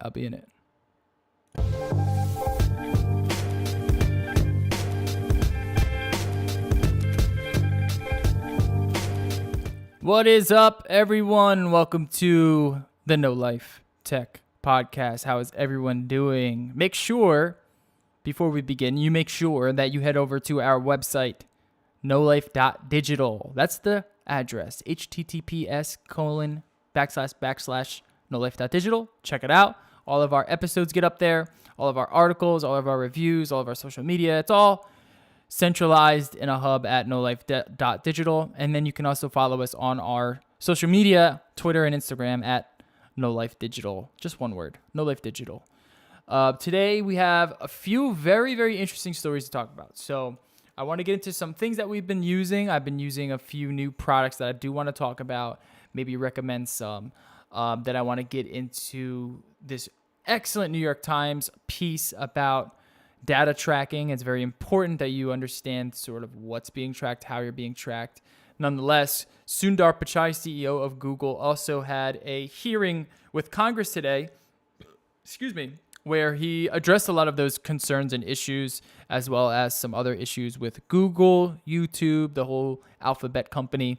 I'll be in it. What is up, everyone? Welcome to the NoLife Tech Podcast. How is everyone doing? Make sure, before we begin, you make sure that you head over to our website, nolife.digital. That's the address, https://nolife.digital. Check it out. All of our episodes get up there, all of our articles, all of our reviews, all of our social media. It's all centralized in a hub at nolife.digital. And then you can also follow us on our social media, Twitter and Instagram at NoLifeDigital. Just one word, NoLifeDigital. Today we have a few very, very interesting stories to talk about. So I want to get into some things that we've been using. I've been using a few new products that I do want to talk about, maybe recommend some that I want to get into this excellent New York Times piece about data tracking. It's very important that you understand sort of what's being tracked, how you're being tracked. Nonetheless, Sundar Pichai, CEO of Google, also had a hearing with Congress today, where he addressed a lot of those concerns and issues, as well as some other issues with Google, YouTube, the whole Alphabet company.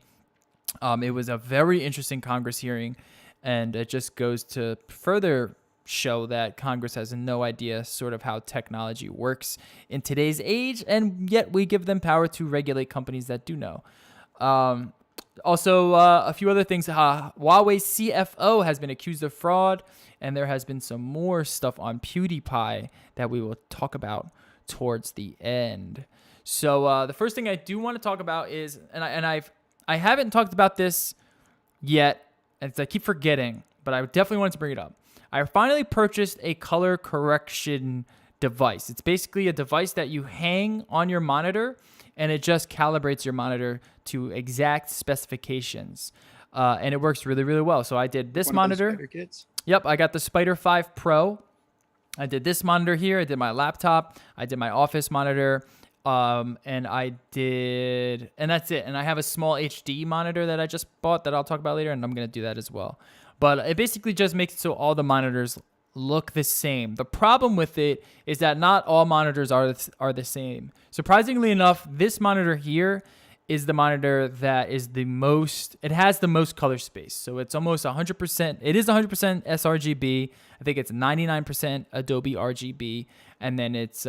It was a very interesting Congress hearing, and it just goes to further show that Congress has no idea sort of how technology works in today's age, and yet we give them power to regulate companies that do know. Also, a few other things. Huawei's CFO has been accused of fraud, and there has been some more stuff on PewDiePie that we will talk about towards the end. So the first thing I do want to talk about is, I haven't talked about this yet, and I keep forgetting, but I definitely wanted to bring it up. I finally purchased a color correction device. It's basically a device that you hang on your monitor, and it just calibrates your monitor to exact specifications. And it works really, really well. So I did this monitor. Spider kits? Yep, I got the Spider 5 Pro. I did this monitor here. I did my laptop. I did my office monitor. And that's it. And I have a small HD monitor that I just bought that I'll talk about later, and I'm going to do that as well. But it basically just makes it so all the monitors look the same. The problem with it is that not all monitors are the same. Surprisingly enough, this monitor here is the monitor that is it has the most color space. So it's almost 100%. It is 100% sRGB. I think it's 99% Adobe RGB. And then it's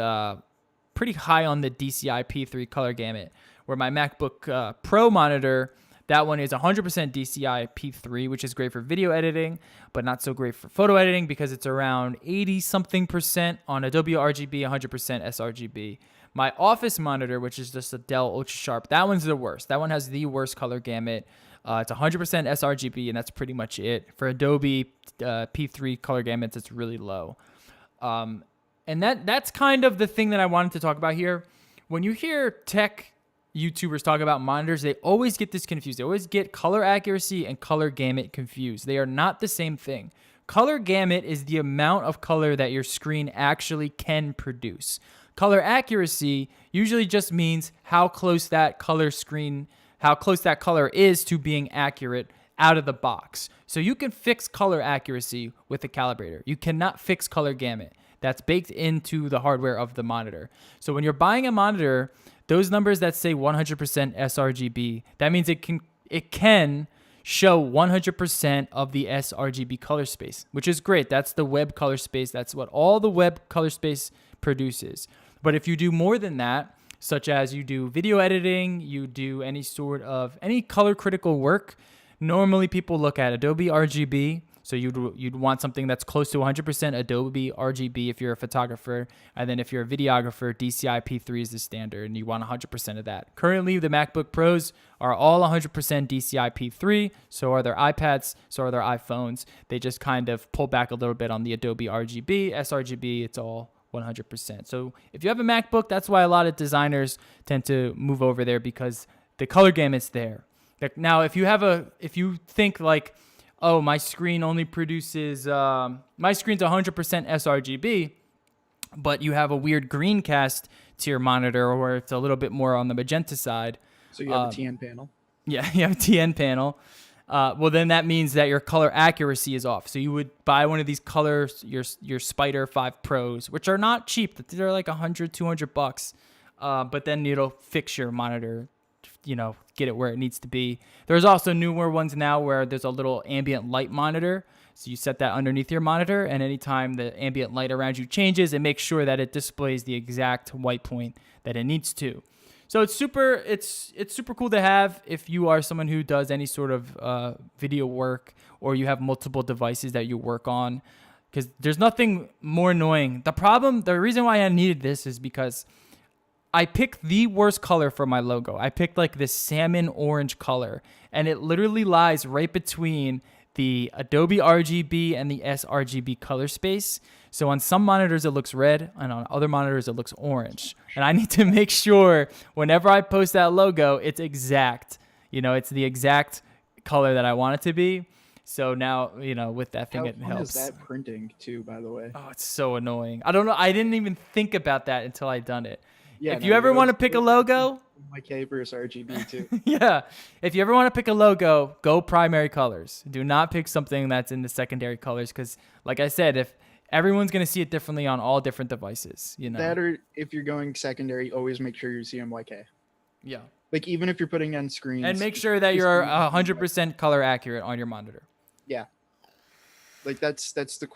pretty high on the DCI P3 color gamut, where my MacBook Pro monitor, that one is 100% DCI P3, which is great for video editing, but not so great for photo editing because it's around 80-something% on Adobe RGB, 100% sRGB. My office monitor, which is just a Dell Ultra Sharp, that one's the worst. That one has the worst color gamut. It's 100% sRGB, and that's pretty much it. For Adobe P3 color gamuts, it's really low. And that's kind of the thing that I wanted to talk about here. When you hear tech YouTubers talk about monitors, they always get this confused. They always get color accuracy and color gamut confused. They are not the same thing. Color gamut is the amount of color that your screen actually can produce. Color accuracy usually just means how close that color is to being accurate out of the box. So you can fix color accuracy with a calibrator. You cannot fix color gamut. That's baked into the hardware of the monitor. So when you're buying a monitor, those numbers that say 100% sRGB, that means it can show 100% of the sRGB color space, which is great. That's the web color space. That's what all the web color space produces. But if you do more than that, such as you do video editing, you do any color critical work, normally people look at Adobe RGB. So you'd want something that's close to 100% Adobe RGB if you're a photographer. And then if you're a videographer, DCI P3 is the standard, and you want 100% of that. Currently, the MacBook Pros are all 100% DCI P3. So are their iPads, so are their iPhones. They just kind of pull back a little bit on the Adobe RGB. sRGB, it's all 100%. So if you have a MacBook, that's why a lot of designers tend to move over there, because the color gamut's there. Now, if you think like, oh, my screen only produces, my screen's 100% sRGB, but you have a weird green cast to your monitor, or it's a little bit more on the magenta side. So you have a TN panel. Yeah, you have a TN panel. well, then that means that your color accuracy is off. So you would buy one of these colors, your Spider 5 Pros, which are not cheap. They're like 100, 200 bucks. But then it'll fix your monitor, get it where it needs to be. There's also newer ones now where there's a little ambient light monitor. So you set that underneath your monitor, and anytime the ambient light around you changes, it makes sure that it displays the exact white point that it needs to. So it's super cool to have if you are someone who does any sort of video work, or you have multiple devices that you work on, because there's nothing more annoying. The reason why I needed this is because I picked the worst color for my logo. I picked like this salmon orange color, and it literally lies right between the Adobe RGB and the sRGB color space. So on some monitors it looks red, and on other monitors it looks orange. And I need to make sure whenever I post that logo, it's exact. It's the exact color that I want it to be. So now, with that thing, it helps. How fun is that printing too, by the way? Oh, it's so annoying. I don't know. I didn't even think about that until I done it. Yeah, if you ever want to pick a logo, my K versus RGB too. Yeah. If you ever want to pick a logo, go primary colors. Do not pick something that's in the secondary colors, because like I said, if everyone's going to see it differently on all different devices, That, or if you're going secondary, always make sure you're CMYK. Yeah. Like even if you're putting on screens. And make sure that you're 100% color accurate on your monitor. Yeah. Like that's the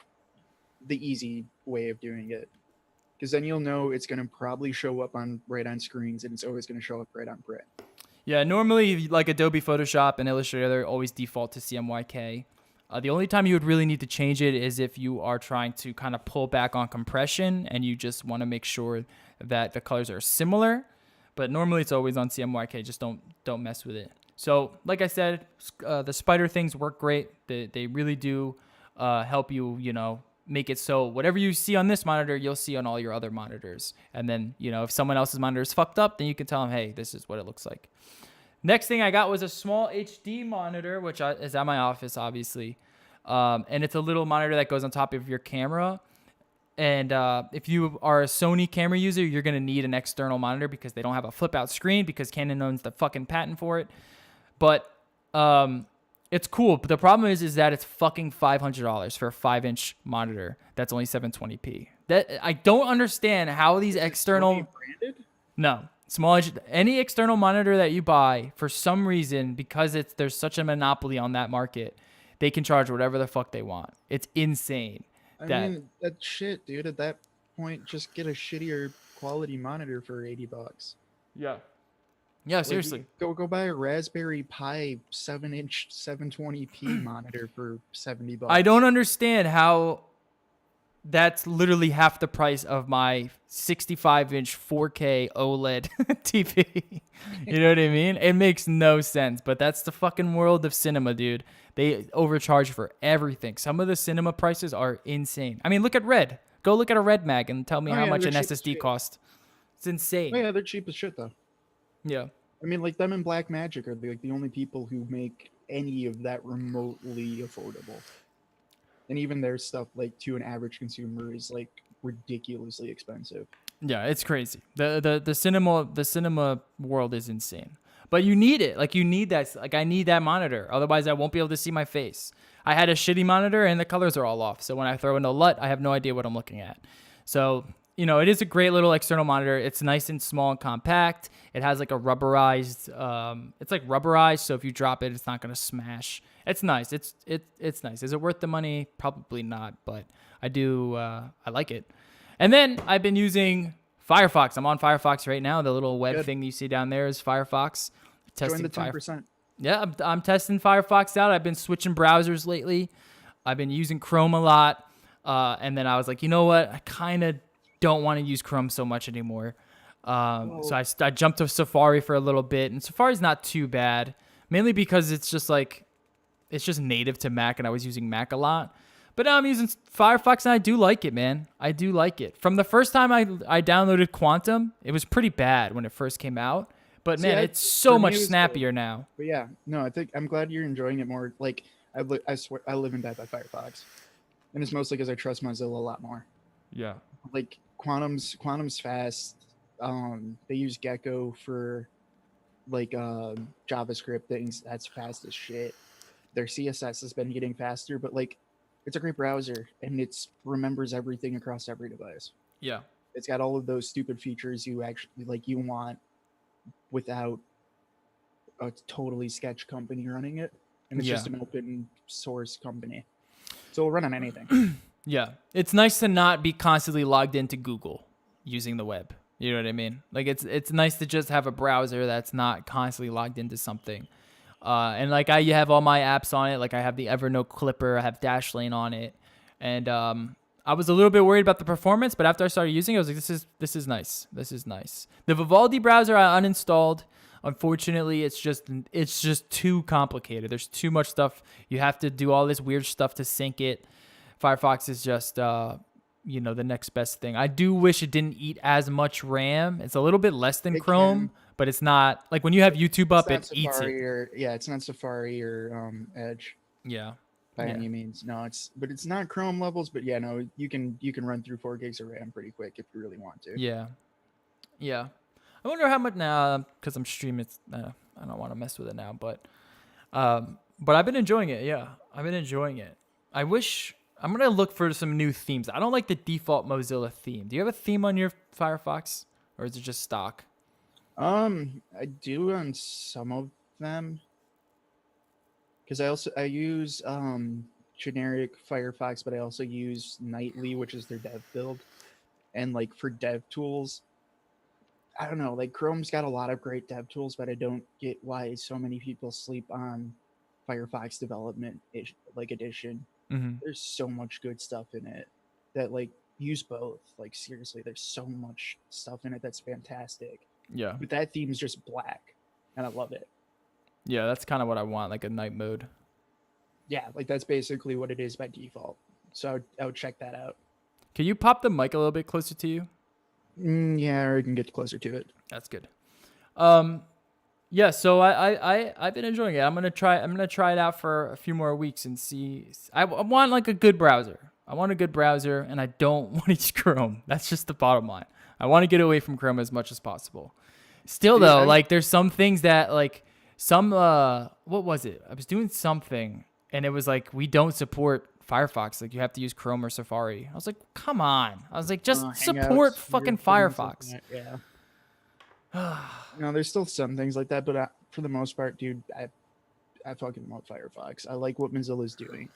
easy way of doing it. Because then you'll know it's going to probably show up right on screens, and it's always going to show up right on print. Yeah, normally like Adobe Photoshop and Illustrator always default to CMYK. The only time you would really need to change it is if you are trying to kind of pull back on compression and you just want to make sure that the colors are similar. But normally it's always on CMYK. Just don't mess with it. So like I said, the Spider things work great. They really do help you, make it so whatever you see on this monitor, you'll see on all your other monitors. And then, if someone else's monitor is fucked up, then you can tell them, hey, this is what it looks like. Next thing I got was a small HD monitor, which is at my office, obviously. And it's a little monitor that goes on top of your camera. And if you are a Sony camera user, you're going to need an external monitor because they don't have a flip out screen because Canon owns the fucking patent for it. But it's cool, but the problem is that it's fucking $500 for a 5-inch monitor that's only 720p. That I don't understand how these external any external monitor that you buy, for some reason, because there's such a monopoly on that market, they can charge whatever the fuck they want. It's insane. I mean, that's shit, dude. At that point, just get a shittier quality monitor for $80. Yeah. Yeah, seriously. Go buy a Raspberry Pi 7-inch 720p monitor for $70. I don't understand how that's literally half the price of my 65-inch 4K OLED TV. You know what I mean? It makes no sense, but that's the fucking world of cinema, dude. They overcharge for everything. Some of the cinema prices are insane. I mean, look at Red. Go look at a Red Mag and tell me how much an SSD costs. It's insane. Oh, yeah, they're cheap as shit, though. Yeah. I mean, like, them and Blackmagic are the only people who make any of that remotely affordable. And even their stuff, like, to an average consumer is, like, ridiculously expensive. Yeah, it's crazy. The cinema world is insane. But you need it. Like, you need that. Like, I need that monitor. Otherwise, I won't be able to see my face. I had a shitty monitor, and the colors are all off. So when I throw in a LUT, I have no idea what I'm looking at. So, it is a great little external monitor. It's nice and small and compact. It has like a rubberized, it's like rubberized. So if you drop it, it's not going to smash. It's nice. It's nice. Is it worth the money? Probably not, but I like it. And then I've been using Firefox. I'm on Firefox right now. The little web thing you see down there is Firefox. Join the 10%. Yeah, I'm testing Firefox out. I've been switching browsers lately. I've been using Chrome a lot. And then I was like, you know what? I kind of don't want to use Chrome so much anymore. So I jumped to Safari for a little bit, and Safari's not too bad, mainly because it's just native to Mac, and I was using Mac a lot. But now I'm using Firefox, and I do like it, man. I do like it. From the first time I downloaded Quantum, it was pretty bad when it first came out. But man, it's so much snappier now. But yeah, no, I'm glad you're enjoying it more. Like, I swear, I live and die by Firefox, and it's mostly because I trust Mozilla a lot more. Yeah. Like, Quantum's fast. They use Gecko for like JavaScript things. That's fast as shit. their CSS has been getting faster, but like it's a great browser and it's remembers everything across every device. Yeah. It's got all of those stupid features you actually like you want without a totally sketch company running it, and it's Yeah. just an open source company, so it'll run on anything. Yeah. It's nice to not be constantly logged into Google using the web. You know what I mean? Like it's nice to just have a browser that's not constantly logged into something. And like you have all my apps on it. Like I have the Evernote Clipper, I have Dashlane on it, and I was a little bit worried about the performance, but after I started using it, I was like, this is nice. This is nice. The Vivaldi browser I uninstalled. Unfortunately, it's just too complicated. There's too much stuff. You have to do all this weird stuff to sync it. Firefox is just the next best thing. I do wish it didn't eat as much RAM. It's a little bit less than It Chrome, can. but it's not like when you have YouTube It's up, not it eats Safari it. or yeah, it's not Safari or Edge Yeah. by Yeah. any means. No, it's not Chrome levels, but yeah, no, you can run through 4 gigs of RAM pretty quick if you really want to. Yeah. Yeah. I wonder how much now because I'm streaming. I don't want to mess with it now, but I've been enjoying it. Yeah, I've been enjoying it. I wish I'm gonna look for some new themes. I don't like the default Mozilla theme. Do you have a theme on your Firefox, or is it just stock? I do on some of them because I use generic Firefox, but I also use Nightly, which is their dev build, and like for dev tools, I don't know, like Chrome's got a lot of great dev tools, but I don't get why so many people sleep on Firefox development like edition. Mm-hmm. There's so much good stuff in it that like use both. Like seriously, there's so much stuff in it that's fantastic. Yeah. But that theme is just black, and I love it. Yeah, that's kind of what I want, like a night mode. Yeah, like that's basically what it is by default. So I would check that out. Can you pop the mic a little bit closer to you? Yeah, or I can get closer to it. That's good. Um, yeah. So I've been enjoying it. I'm gonna try it out for a few more weeks and see. I want like a good browser. I want a good browser, and I don't want to use Chrome. That's just the bottom line. I want to get away from Chrome as much as possible. Still Dude, though, like there's some things that like some what was it? I was doing something and it was like we don't support Firefox. Like you have to use Chrome or Safari. I was like, come on. I was like, just support Hangouts, fucking weird things like Firefox. that, yeah. No, there's still some things like that, but for the most part, dude, I fucking love Firefox. I like what Mozilla's doing.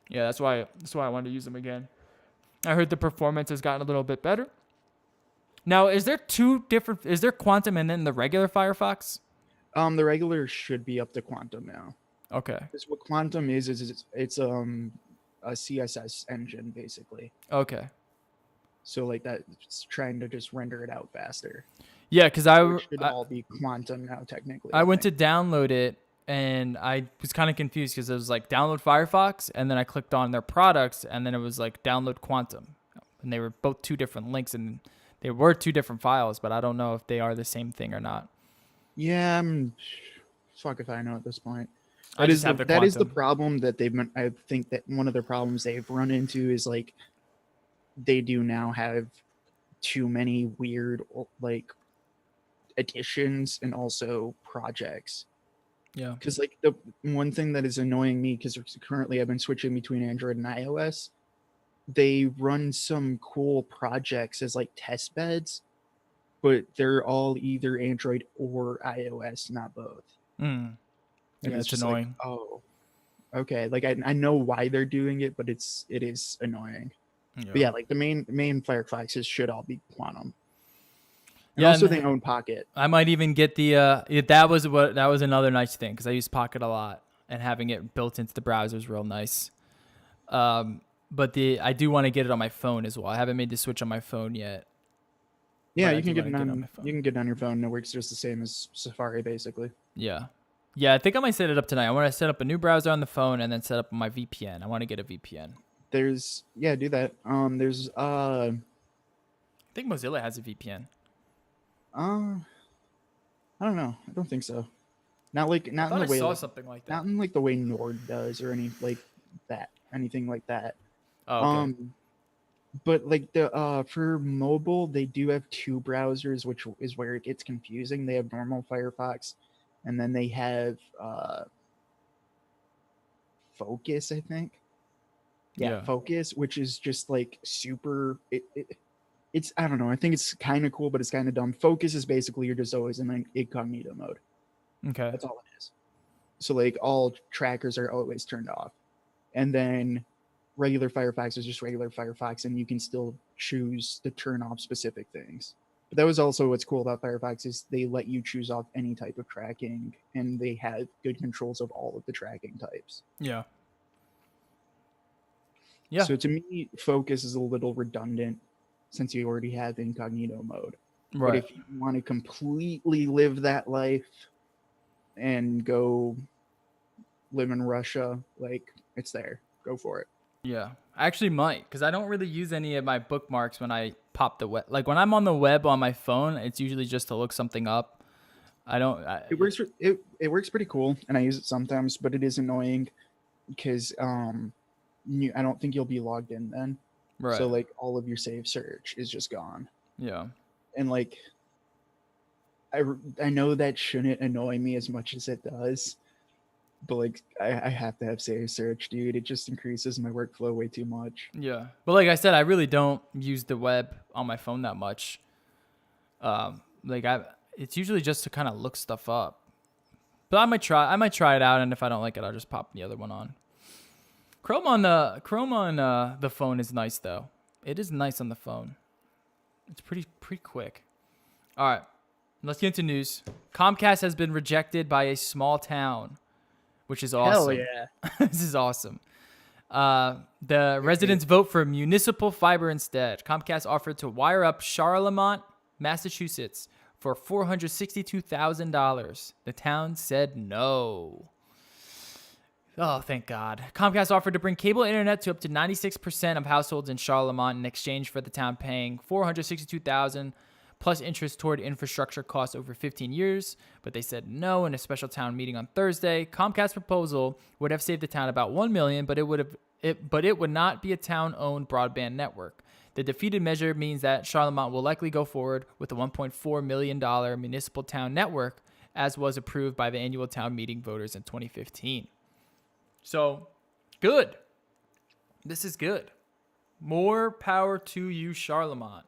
Yeah, that's why I wanted to use them again. I heard the performance has gotten a little bit better. Now, is there Quantum and then the regular Firefox? The regular should be up to Quantum now. Okay. Because what Quantum is it's a CSS engine basically. Okay. So like that, it's trying to just render it out faster. Yeah, because It should all be Quantum now technically. I went to download it and I was kind of confused because it was like download Firefox and then I clicked on their products and then it was like download Quantum, and they were both two different links and they were two different files, but I don't know if they are the same thing or not. Yeah, fuck if I know at this point. I just have the that is the Quantum. problem that they've been. I think that one of the problems they've run into is like they do now have too many weird like additions and also projects. Yeah. Because like the one thing that is annoying me, because currently I've been switching between Android and iOS, they run some cool projects as like test beds, but they're all either Android or iOS, not both. Mm. And Yeah, it's it's just annoying. like, oh, okay. Like I know why they're doing it, but it is annoying. But yeah, like the main Firefoxes should all be Quantum. And Yeah, also and they own Pocket. I might even get the that was another nice thing because I use Pocket a lot and having it built into the browser is real nice. But I do want to get it on my phone as well. I haven't made the switch on my phone yet. Yeah, but you can get it my on phone. you can get it on your phone. It works just the same as Safari basically. Yeah. Yeah, I think I might set it up tonight. I want to set up a new browser on the phone and then set up my VPN. I want to get a VPN. Do that. There's I think Mozilla has a VPN. I don't know. I don't think so. Not I in thought the I way saw something like that. not in like the way Nord does or anything like that. Oh, okay. But like the for mobile they do have two browsers, which is where it gets confusing. They have normal Firefox, and then they have Focus, I think. Yeah. Focus, which is just like super. It's I don't know. I think it's kind of cool, but it's kind of dumb. Focus is basically you're just always in like incognito mode. Okay. That's all it is. So like all trackers are always turned off, and then regular Firefox is just regular Firefox, and you can still choose to turn off specific things. But that was also what's cool about Firefox is they let you choose off any type of tracking, and they have good controls of all of the tracking types. Yeah. Yeah. So to me, Focus is a little redundant since you already have incognito mode. But Right. if you want to completely live that life and go live in Russia, like it's there. Go for it. Yeah. I actually might, because I don't really use any of my bookmarks when I pop the web. Like when I'm on the web on my phone, it's usually just to look something up. I don't. It works. It works pretty cool, and I use it sometimes. But it is annoying because I don't think you'll be logged in then. Right. So like all of your save search is just gone. Yeah. And like I know that shouldn't annoy me as much as it does, but like I have to have save search, dude. It just increases my workflow way too much. Yeah. But like I said, I really don't use the web on my phone that much. Like it's usually just to kind of look stuff up. But I might try it out, and if I don't like it, I'll just pop the other one on. Chrome on the phone is nice though. It is nice on the phone. It's pretty quick. All right, let's get into news. Comcast has been rejected by a small town, which is awesome. Hell yeah. This is awesome. The residents vote for municipal fiber instead. Comcast offered to wire up Charlemont, Massachusetts for $462,000. The town said no. Oh, thank God. Comcast offered to bring cable internet to up to 96% of households in Charlemont in exchange for the town paying $462,000 plus interest toward infrastructure costs over 15 years, but they said no in a special town meeting on Thursday. Comcast's proposal would have saved the town about $1 million, but it would not be a town-owned broadband network. The defeated measure means that Charlemont will likely go forward with a $1.4 million municipal town network, as was approved by the annual town meeting voters in 2015. So, good. This is good. More power to you, Charlemont.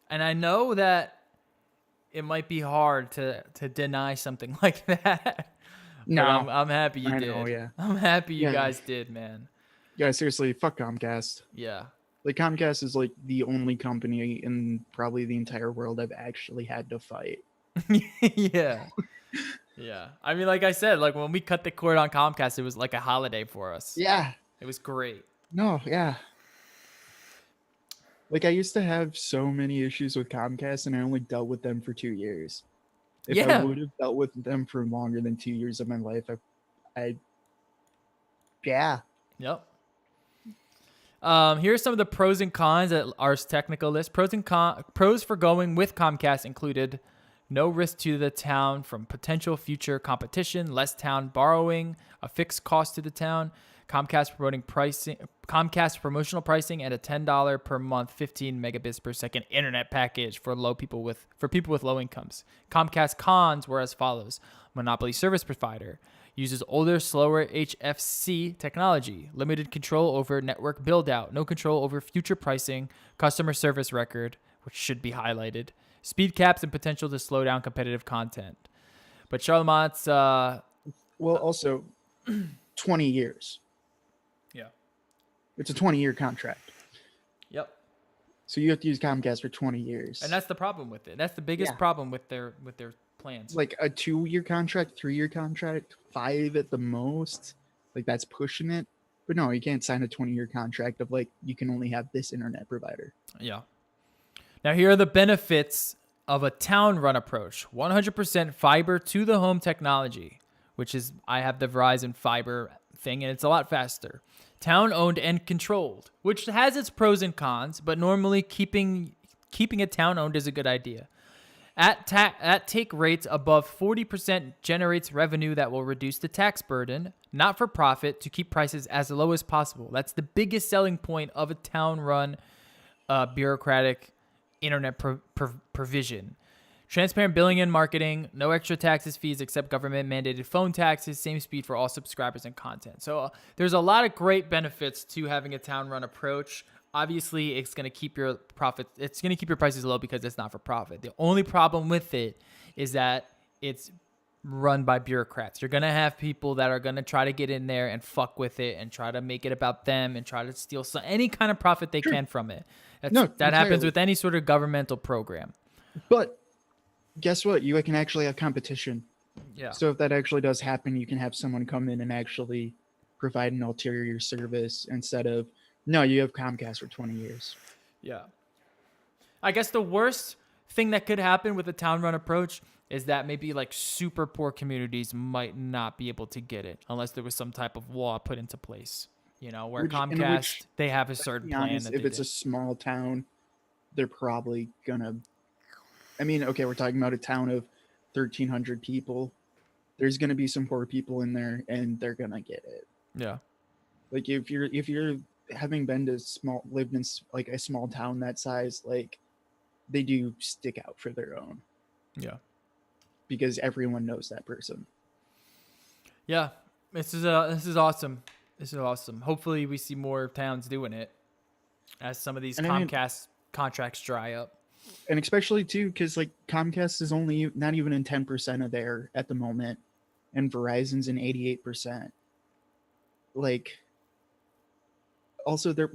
And I know that it might be hard to deny something like that. No, I'm happy you did. know, yeah. I'm happy you Yeah. guys did, man. Yeah, seriously, fuck Comcast. Yeah. Like Comcast is like the only company in probably the entire world I've actually had to fight. Yeah. Yeah. I mean, like I said, like when we cut the cord on Comcast, it was like a holiday for us. Yeah. It was great. No, yeah. Like I used to have so many issues with Comcast, and I only dealt with them for 2 years. If Yeah. I would have dealt with them for longer than 2 years of my life, yeah. Yep. Here are some of the pros and cons at Ars Technica list. Pros for going with Comcast included no risk to the town from potential future competition, less town borrowing, a fixed cost to the town, Comcast promotional pricing, and a $10 per month, 15 megabits per second internet package for people with low incomes. Comcast cons were as follows: monopoly service provider, uses older, slower HFC technology, limited control over network build-out, no control over future pricing, customer service record, which should be highlighted, speed caps, and potential to slow down competitive content. But Charlemont's... also, 20 years. Yeah. It's a 20-year contract. Yep. So you have to use Comcast for 20 years. And that's the problem with it. That's the biggest problem with their plans. Like a 2-year contract, 3-year contract, 5 at the most. Like that's pushing it. But no, you can't sign a 20-year contract of like you can only have this internet provider. Yeah. Now here are the benefits of a town-run approach. 100% fiber to the home technology, which is I have the Verizon fiber thing, and it's a lot faster. Town-owned and controlled, which has its pros and cons, but normally keeping it town-owned is a good idea. At take rates above 40% generates revenue that will reduce the tax burden, not for profit, to keep prices as low as possible. That's the biggest selling point of a town-run bureaucratic internet provision. Transparent billing and marketing, no extra taxes, fees except government mandated phone taxes, same speed for all subscribers and content. So there's a lot of great benefits to having a town run approach. Obviously, it's going to keep your profits, it's going to keep your prices low because it's not for profit. The only problem with it is that it's run by bureaucrats. You're going to have people that are going to try to get in there and fuck with it and try to make it about them and try to steal any kind of profit they can from it. That happens with any sort of governmental program. But guess what? You can actually have competition. Yeah. So if that actually does happen, you can have someone come in and actually provide an ulterior service instead of, no, you have Comcast for 20 years. Yeah. I guess the worst thing that could happen with a town run approach is that maybe like super poor communities might not be able to get it unless there was some type of law put into place, where Comcast, they have a certain plan. Honest, if it's a small town, they're probably gonna, okay, we're talking about a town of 1,300 people. There's gonna be some poor people in there, and they're gonna get it. Yeah. Like if you're having been to lived in like a small town that size, like they do stick out for their own. Yeah. Because everyone knows that person. Yeah. This is awesome. This is awesome. Hopefully we see more towns doing it as some of these Comcast contracts dry up. And especially too, because like Comcast is only not even in 10% of there at the moment, and Verizon's in 88%. Like, also their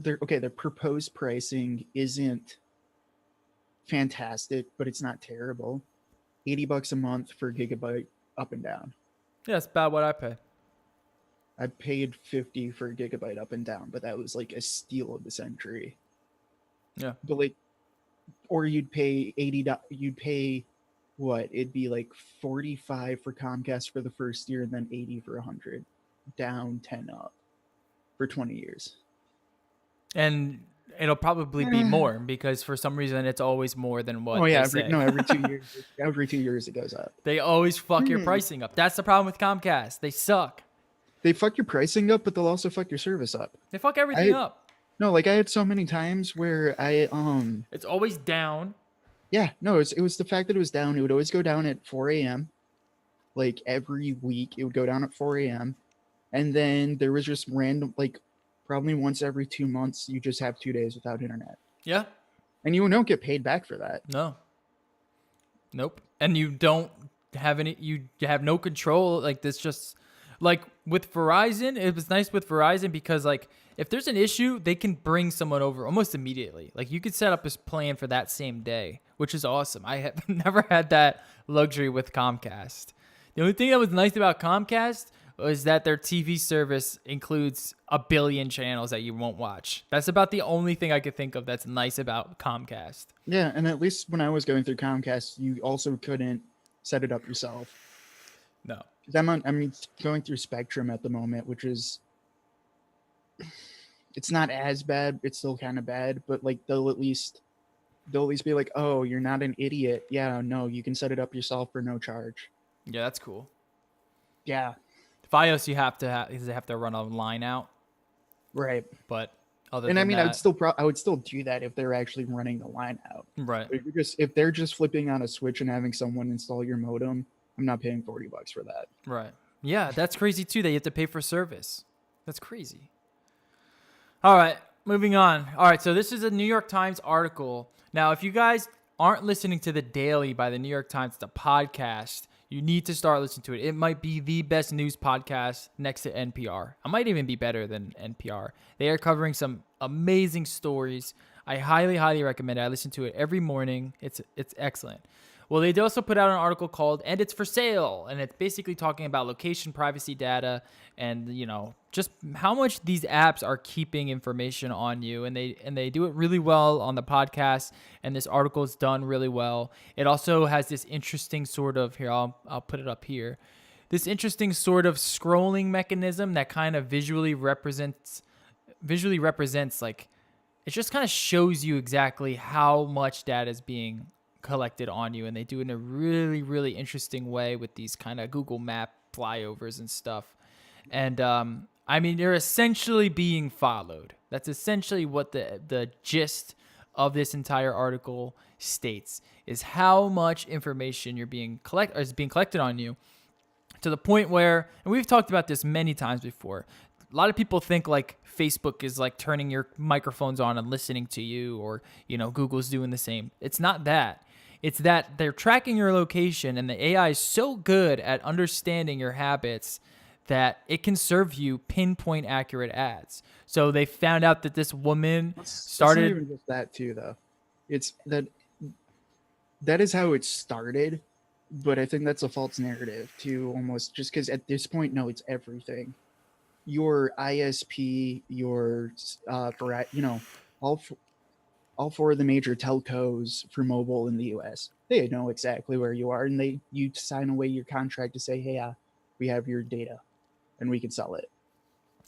proposed pricing isn't fantastic, but it's not terrible. $80 a month for a gigabyte up and down. Yeah, it's about what I pay. I paid $50 for a gigabyte up and down, but that was like a steal of the century. Yeah. But like, or you'd pay $80. You'd pay what? It'd be like $45 for Comcast for the first year, and then $80 for 100, down 10 up for 20 years. And it'll probably be more because for some reason it's always more than what. Oh yeah, they say. every 2 years. Every 2 years it goes up. They always fuck your pricing up. That's the problem with Comcast. They suck. They fuck your pricing up, but they'll also fuck your service up. They fuck everything up. No, like I had so many times where it's always down. Yeah, no, it was the fact that it was down. It would always go down at 4 a.m. Like every week, it would go down at 4 a.m. And then there was just random, like probably once every 2 months, you just have 2 days without internet. Yeah. And you don't get paid back for that. No. Nope. And you don't have you have no control. Like this just, like with Verizon, it was nice with Verizon because like if there's an issue, they can bring someone over almost immediately. Like you could set up a plan for that same day, which is awesome. I have never had that luxury with Comcast. The only thing that was nice about Comcast was that their TV service includes 1 billion channels that you won't watch. That's about the only thing I could think of that's nice about Comcast. Yeah, and at least when I was going through Comcast, you also couldn't set it up yourself. No. I'm going through Spectrum at the moment, which is, it's not as bad. It's still kind of bad, but like they'll at least be like, oh, you're not an idiot. Yeah, no, you can set it up yourself for no charge. Yeah, that's cool. Yeah. Fios, you have to run a line out, right? But other and than that, I would still do that if they're actually running the line out, right? But if they're just flipping on a switch and having someone install your modem, I'm not paying $40 for that. Right? Yeah, that's crazy too. That you have to pay for service. That's crazy. All right, moving on. All right, so this is a New York Times article. Now, if you guys aren't listening to The Daily by the New York Times, the podcast, you need to start listening to it. It might be the best news podcast next to NPR. It might even be better than NPR. They are covering some amazing stories. I highly, highly recommend it. I listen to it every morning. It's excellent. Well, they also put out an article called "And It's for Sale," and it's basically talking about location privacy data and just how much these apps are keeping information on you, and they do it really well on the podcast. And this article is done really well. It also has this interesting sort of I'll put it up here. This interesting sort of scrolling mechanism that kind of visually represents like it just kind of shows you exactly how much data is being collected on you, and they do it in a really, really interesting way with these kind of Google Map flyovers and stuff. And you're essentially being followed. That's essentially what the gist of this entire article states is how much information is being collected on you, to the point where, and we've talked about this many times before, a lot of people think like Facebook is like turning your microphones on and listening to you, or, Google's doing the same. It's not that. It's that they're tracking your location, and the AI is so good at understanding your habits that it can serve you pinpoint accurate ads. So they found out that this woman It's not started. even just that too, though. It's that is how it started, but I think that's a false narrative to almost, just because at this point, no, it's everything. Your ISP, your all all four of the major telcos for mobile in the U.S. They know exactly where you are, and you sign away your contract to say, hey, we have your data, and we can sell it.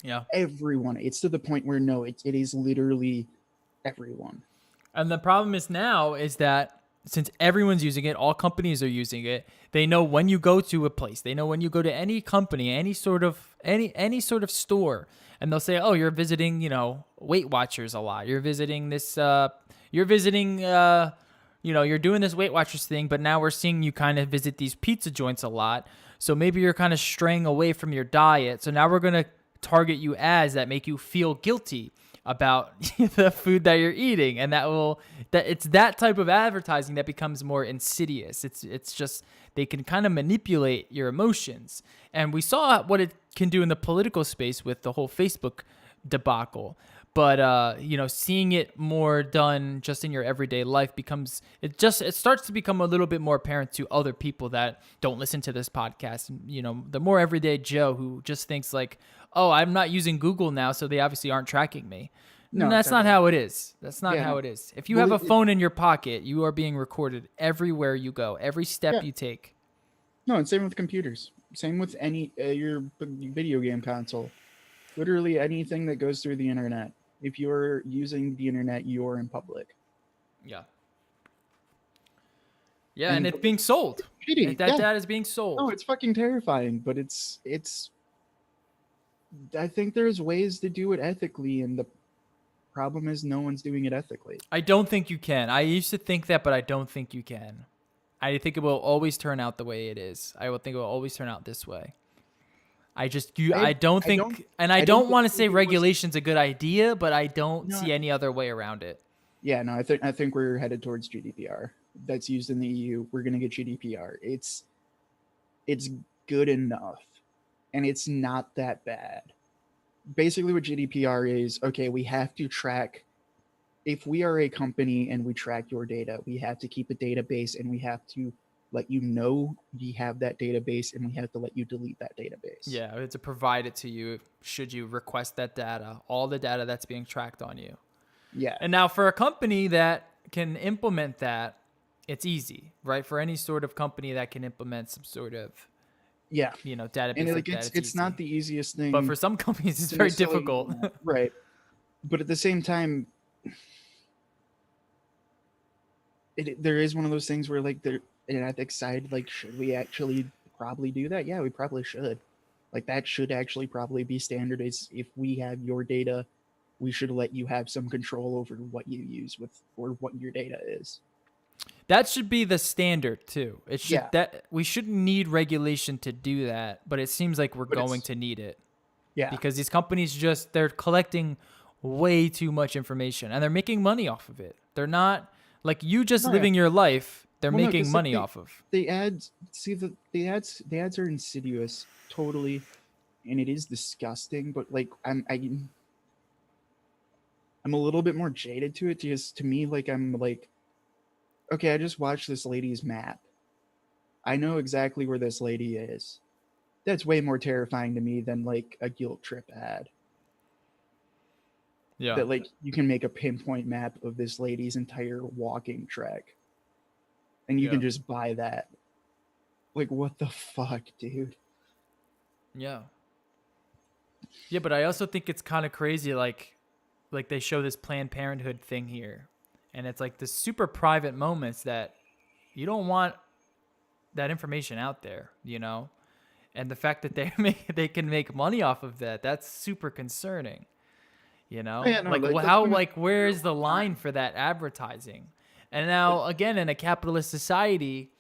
Yeah. Everyone. It's to the point where no, it is literally everyone. And the problem is now is that since everyone's using it, all companies are using it. They know when you go to a place. They know when you go to any company, any sort of store, and they'll say, "Oh, you're visiting, Weight Watchers a lot. You're visiting this. You're visiting. You're doing this Weight Watchers thing, but now we're seeing you kind of visit these pizza joints a lot. So maybe you're kind of straying away from your diet. So now we're gonna target you ads that make you feel guilty about the food that you're eating, and it's that type of advertising that becomes more insidious. It's just they can kind of manipulate your emotions, and we saw what it can do in the political space with the whole Facebook debacle. But seeing it more done just in your everyday life it starts to become a little bit more apparent to other people that don't listen to this podcast. The more everyday Joe who just thinks like, oh, I'm not using Google now, so they obviously aren't tracking me. No, that's not how it is. That's not how it is. If you have a phone in your pocket, you are being recorded everywhere you go, every step you take. No, and same with computers. Same with any your video game console. Literally anything that goes through the internet. If you're using the internet, you're in public. Yeah. Yeah, and it's being sold. Shitty. That data is being sold. Oh, it's fucking terrifying, but it's I think there's ways to do it ethically, and the problem is no one's doing it ethically. I don't think you can. I used to think that, but I don't think you can. I think it will always turn out the way it is. I will think it will always turn out this way. I don't want to say regulation's a good idea, but I don't see any other way around it. Yeah, no, I think we're headed towards GDPR. That's used in the EU. We're gonna get GDPR. It's good enough, and it's not that bad. Basically, what GDPR is, okay, we have to track. If we are a company and we track your data, we have to keep a database, and we have to let you know we have that database, and we have to let you delete that database. Yeah, we have to provide it to you should you request that data, all the data that's being tracked on you. Yeah. And now for a company that can implement that, it's easy, right? For any sort of company that can implement some sort of database. And like it's not the easiest thing. But for some companies, it's very difficult. Right. But at the same time, there is one of those things where like an ethics side, like, should we actually probably do that? Yeah, we probably should. Like, that should actually probably be standard. Is if we have your data, we should let you have some control over what you use or what your data is. That should be the standard too. It should that we shouldn't need regulation to do that, but it seems like we're going to need it. Yeah. Because these companies they're collecting way too much information and they're making money off of it. They're not like you just living your life. They're making money off of. The ads, the ads are insidious, totally, and it is disgusting. But like, I'm a little bit more jaded to it because to me, like, I'm like, okay, I just watched this lady's map. I know exactly where this lady is. That's way more terrifying to me than like a guilt trip ad. Yeah. That like you can make a pinpoint map of this lady's entire walking trek. And you can just buy that. Like, what the fuck, dude? Yeah. Yeah, but I also think it's kind of crazy, like they show this Planned Parenthood thing here. And it's like the super private moments that you don't want that information out there, you know? And the fact that they can make money off of that's super concerning. You Oh, know, yeah, no, like like that's how, one of like where is the line for that advertising? And like, now again, in a capitalist society,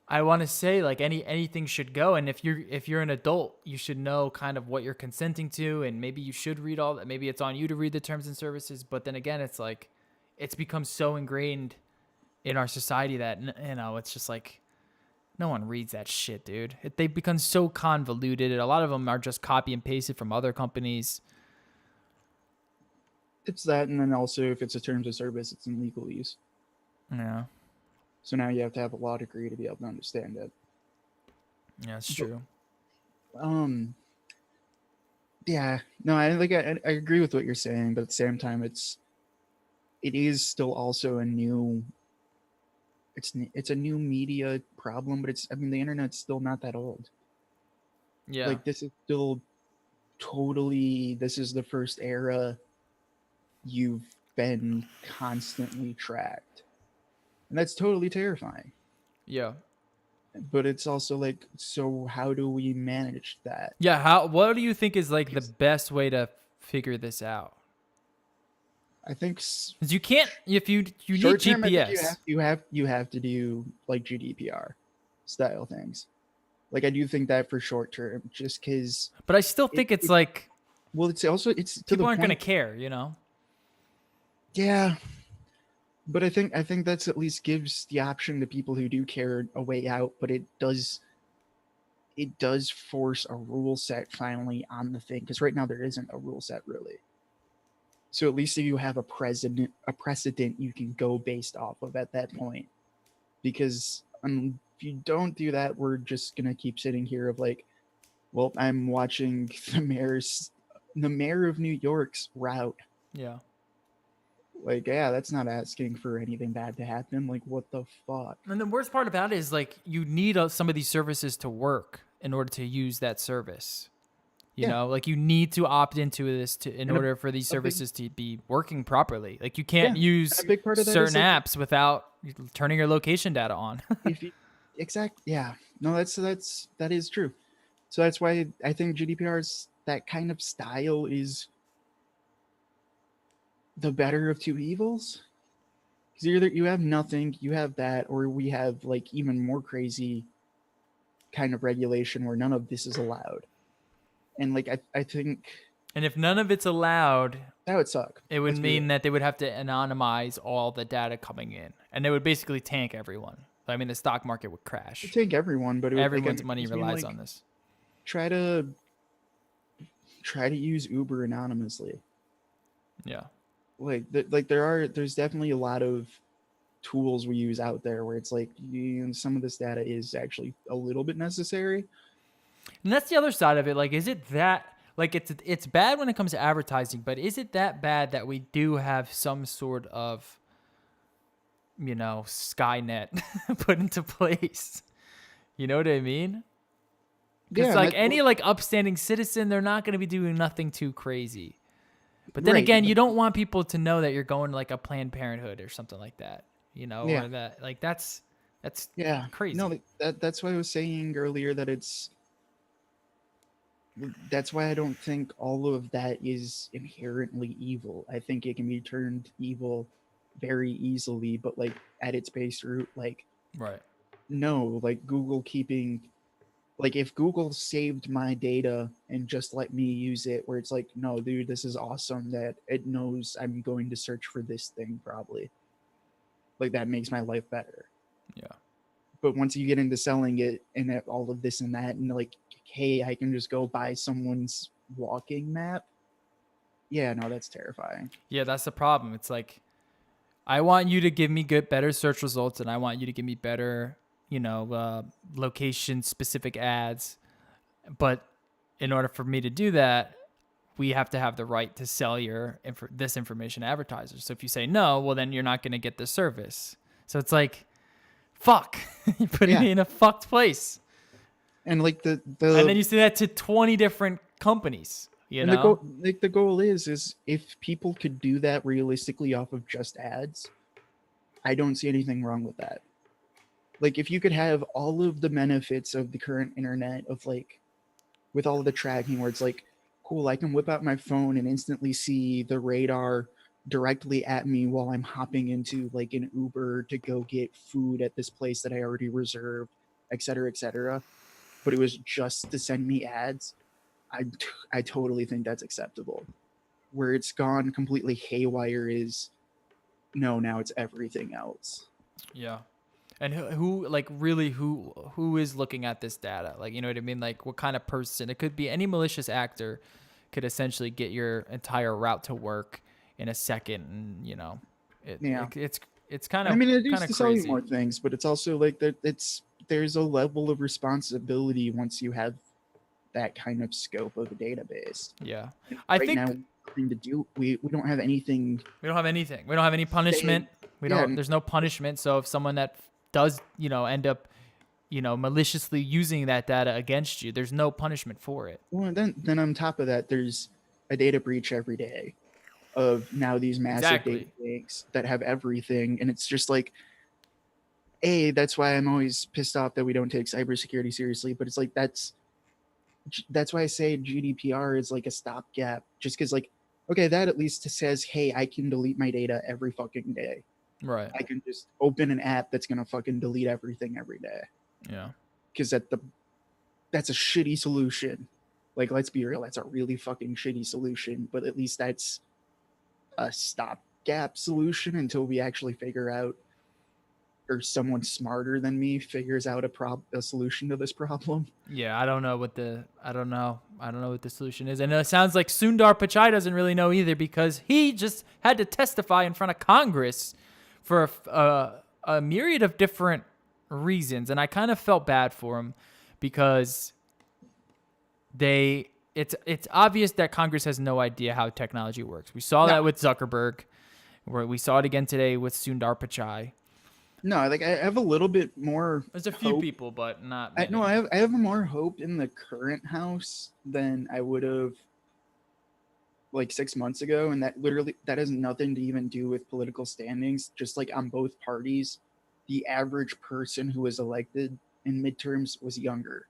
I want to say like anything should go. And if you're an adult, you should know kind of what you're consenting to, and maybe you should read all that. Maybe it's on you to read the terms and services. But then again, it's like it's become so ingrained in our society that it's just like no one reads that shit, dude. They've become so convoluted. A lot of them are just copy and pasted from other companies. it's that, and then also if it's a terms of service, it's in legalese. Yeah, So now you have to have a law degree to be able to understand it. yeah, it's But true. um, yeah, no, I agree with what you're saying, but at the same time, it is still also a new it's a new media problem, but it's I mean the internet's still not that old. Yeah, Like this is still totally this is the first era you've been constantly tracked. And that's totally terrifying. yeah, But it's also like so how do we manage that? yeah. How? What do you think is like the Because best way to figure this out? I think Because you can't if you need short term I think GPS. you have to do like GDPR style things. Like I do think that for short term just cuz But I still think it's it like well it's also it's to the people aren't gonna point. care, you know? Yeah, but I think that's at least gives the option to people who do care a way out, but it does force a rule set finally on the thing because right now there isn't a rule set really. So at least if you have a precedent you can go based off of at that point. Because if you don't do that, we're just gonna keep sitting here of like, well, I'm watching the mayor of New York's route. Yeah. Like, yeah, that's not asking for anything bad to happen. Like, what the fuck? And the worst part about it is like you need some of these services to work in order to use that service. You Yeah, know, like you need to opt into this to in and order for these a big services to be working properly. Like you yeah, can't and use a big part of that is certain like apps without turning your location data on. if you yeah, no, that is true. So that's why I think GDPR's that kind of style is the better of two evils. Because either you have nothing, you have that, or we have like even more crazy kind of regulation where none of this is allowed. And like I think And if none of it's allowed, that would suck. it would Let's be real. mean that they would have to anonymize all the data coming in, and they would basically tank everyone. I mean, the stock market would It'd crash. take everyone, but it would Everyone's again money just mean relies like on this. try to try to use Uber anonymously. Yeah. Like there's definitely a lot of tools we use out there where it's like some of this data is actually a little bit necessary. And that's the other side of it. Like, is it that like it's bad when it comes to advertising, but is it that bad that we do have some sort of Skynet put into place? You know what I mean? Because Yeah, like any like upstanding citizen, they're not going to be doing nothing too crazy. But then right. again, you don't want people to know that you're going to like a Planned Parenthood or something like that. Yeah, Or that like that's yeah. No, crazy. that's why I was saying earlier that that's why I don't think all of that is inherently evil. I think it can be turned evil very easily, but like at its base root, like Right. no, like Google keeping like if Google saved my data and just let me use it, where it's like, no, dude, this is awesome that it knows I'm going to search for this thing probably. Like that makes my life better. Yeah. But once you get into selling it and all of this and that, and like, hey, I can just go buy someone's walking map. Yeah, no, that's terrifying. Yeah, that's the problem. It's like I want you to give me better search results, and I want you to give me better, location specific ads. But in order for me to do that, we have to have the right to sell this information to advertisers. So if you say no, well, then you're not going to get the service. So it's like, fuck, you're putting Yeah, me in a fucked place. and like And then you say that to 20 different companies, you and the know? goal like the goal is if people could do that realistically off of just ads, I don't see anything wrong with that. Like if you could have all of the benefits of the current internet of like with all of the tracking where it's like cool, I can whip out my phone and instantly see the radar directly at me while I'm hopping into like an Uber to go get food at this place that I already reserved, et cetera, et cetera. But it was just to send me ads. I totally think that's acceptable. Where it's gone completely haywire is no, now it's everything else. Yeah. And who like really who is looking at this data? Like, you know what I mean? Like, what kind of person? It could be any malicious actor could essentially get your entire route to work in a second, and Yeah. it's kind I of mean, it kind is of to sell you crazy. more things, but it's also like that. There's a level of responsibility once you have that kind of scope of a database. Yeah. And I right now, think nothing to do. We don't have anything we don't have anything. We don't have any saying. punishment. We Yeah, don't there's no punishment. So if someone that does, end up, maliciously using that data against you, there's no punishment for it. well, and then on top of that, there's a data breach every day of now these massive data Exactly. banks that have everything, and it's just like, that's why I'm always pissed off that we don't take cybersecurity seriously. But it's like that's why I say GDPR is like a stopgap, just because like, okay, that at least says, hey, I can delete my data every fucking day. Right. I can just open an app that's gonna fucking delete everything every day. Yeah. Because that's a shitty solution. Like, let's be real, that's a really fucking shitty solution. But at least that's a stopgap solution until we actually figure out, or someone smarter than me figures out a solution to this problem. Yeah, I don't know. I don't know what the solution is. And it sounds like Sundar Pichai doesn't really know either, because he just had to testify in front of Congress for a myriad of different reasons. And I kind of felt bad for him, because it's obvious that Congress has no idea how technology works. We saw No, that with Zuckerberg, where we saw it again today with Sundar Pichai. no, like I have a little bit more There's a few hope. people, but not No, many. I have more hope in the current House than I would have like 6 months ago, and that has nothing to even do with political standings. Just like on both parties, the average person who was elected in midterms was younger,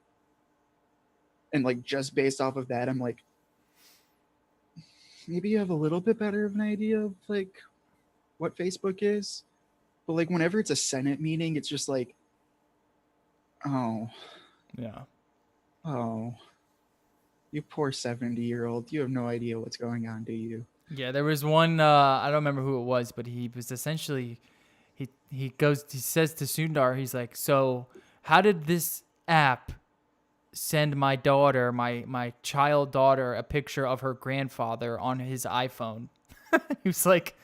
and like just based off of that, I'm like, maybe you have a little bit better of an idea of like what Facebook is. But like whenever it's a Senate meeting, it's just like, oh, Yeah. oh, you poor 70-year-old, you have no idea what's going on, do you? Yeah, there was one. I don't remember who it was, but he was essentially he says to Sundar, he's like, so how did this app send my daughter, my child daughter, a picture of her grandfather on his iPhone? He was like,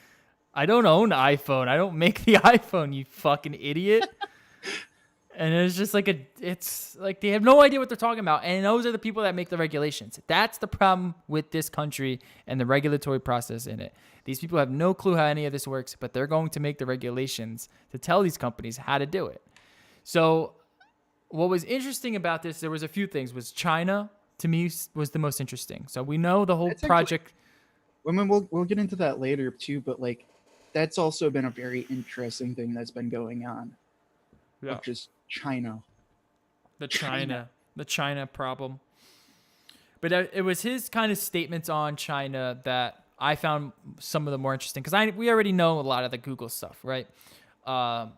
I don't own an iPhone. I don't make the iPhone, you fucking idiot. And it's like they have no idea what they're talking about. And those are the people that make the regulations. That's the problem with this country and the regulatory process in it. These people have no clue how any of this works, but they're going to make the regulations to tell these companies how to do it. So what was interesting about this, there was a few things. Was China, to me, was the most interesting. So we know the whole That's actually, project. I mean, we'll get into that later too, but like that's also been a very interesting thing that's been going on, Yeah. of just China. The China. China problem. But it was his kind of statements on China that I found some of the more interesting, because we already know a lot of the Google stuff, right?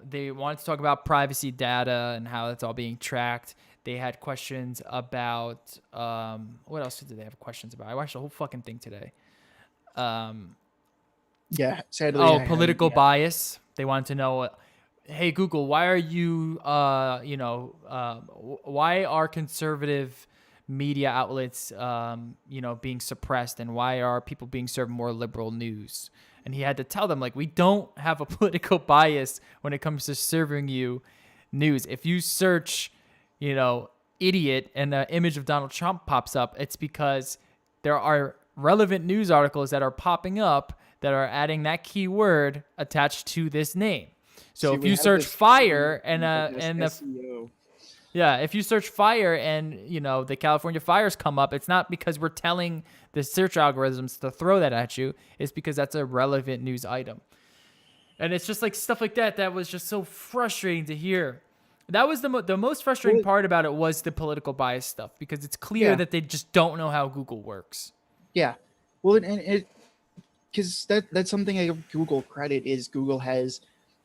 They wanted to talk about privacy data and how it's all being tracked. They had questions about what else did they have questions about? I watched the whole fucking thing today. Yeah, sadly, I haven't Political yet. bias. They wanted to know, hey Google, why are you, why are conservative media outlets, being suppressed, and why are people being served more liberal news? And he had to tell them, like, we don't have a political bias when it comes to serving you news. If you search, idiot, and the image of Donald Trump pops up, it's because there are relevant news articles that are popping up that are adding that keyword attached to this name. So See, if we you have search this fire and I guess, and the SEO. yeah, if you search fire and the California fires come up, it's not because we're telling the search algorithms to throw that at you. It's because that's a relevant news item. And it's just like stuff like that was just so frustrating to hear. That was the most frustrating Well, part about it, was the political bias stuff, because it's clear yeah, that they just don't know how Google works. Yeah. Well, and it because that's something I give Google credit is Google has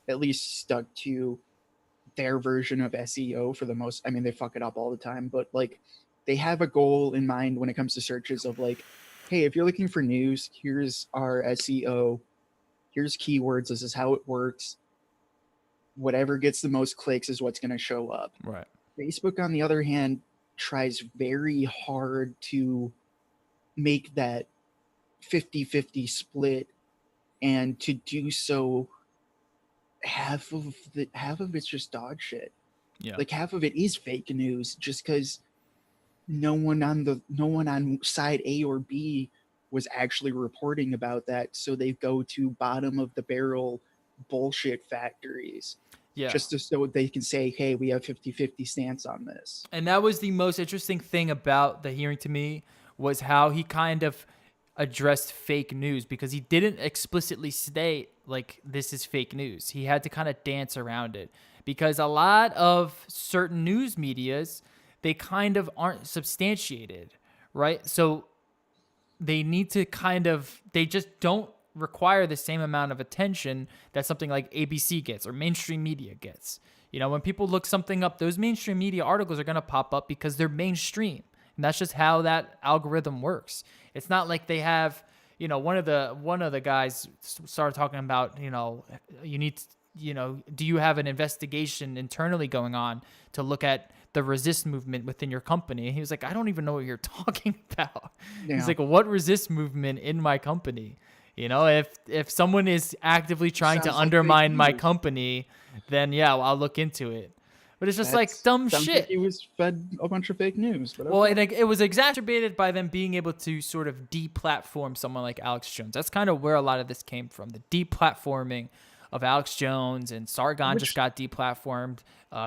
at least stuck to their version of SEO for the most. I mean, they fuck it up all the time, but like they have a goal in mind when it comes to searches of like, hey, if you're looking for news, here's our SEO, here's keywords, this is how it works. Whatever gets the most clicks is what's going to show up. Right. Facebook, on the other hand, tries very hard to make that 50-50 split, and to do so half of it's just dog shit. Yeah. Like half of it is fake news just because no one on side A or B was actually reporting about that, so they go to bottom of the barrel bullshit factories Yeah. just so they can say, hey, we have 50-50 stance on this. And that was the most interesting thing about the hearing to me, was how he kind of addressed fake news, because he didn't explicitly state like this is fake news. He had to kind of dance around it, because a lot of certain news medias, they kind of aren't substantiated, right? So they need to they just don't require the same amount of attention that something like ABC gets or mainstream media gets. You know, when people look something up, those mainstream media articles are going to pop up because they're mainstream. And that's just how that algorithm works. It's not like they have, you know, one of the guys started talking about, you know, do you have an investigation internally going on to look at the resist movement within your company? And he was like, I don't even know what you're talking about. Yeah. He's like, what resist movement in my company? You know, if someone is actively trying to Sounds like undermine fake my news. company, then yeah, I'll look into it. But it's just like That's dumb sounds shit. like he was fed a bunch of fake news. But Well, okay. it was exacerbated by them being able to sort of deplatform someone like Alex Jones. That's kind of where a lot of this came from, the deplatforming of Alex Jones, and Sargon just got deplatformed.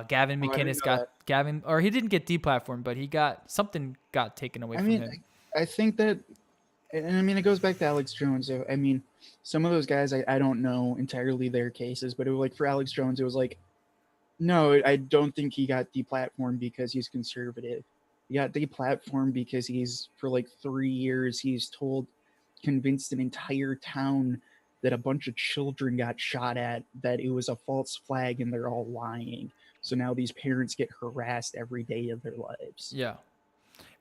Gavin Oh, I didn't McInnes know got that. or he didn't get deplatformed, but he got something got taken away I from mean, him. I think that, and I mean, it goes back to Alex Jones. I mean, some of those guys, I don't know entirely their cases, but it was like for Alex Jones, it was like, no, I don't think he got deplatformed because he's conservative. He got deplatformed because he's, for like 3 years, convinced an entire town that a bunch of children got shot at, that it was a false flag and they're all lying. So now these parents get harassed every day of their lives. Yeah.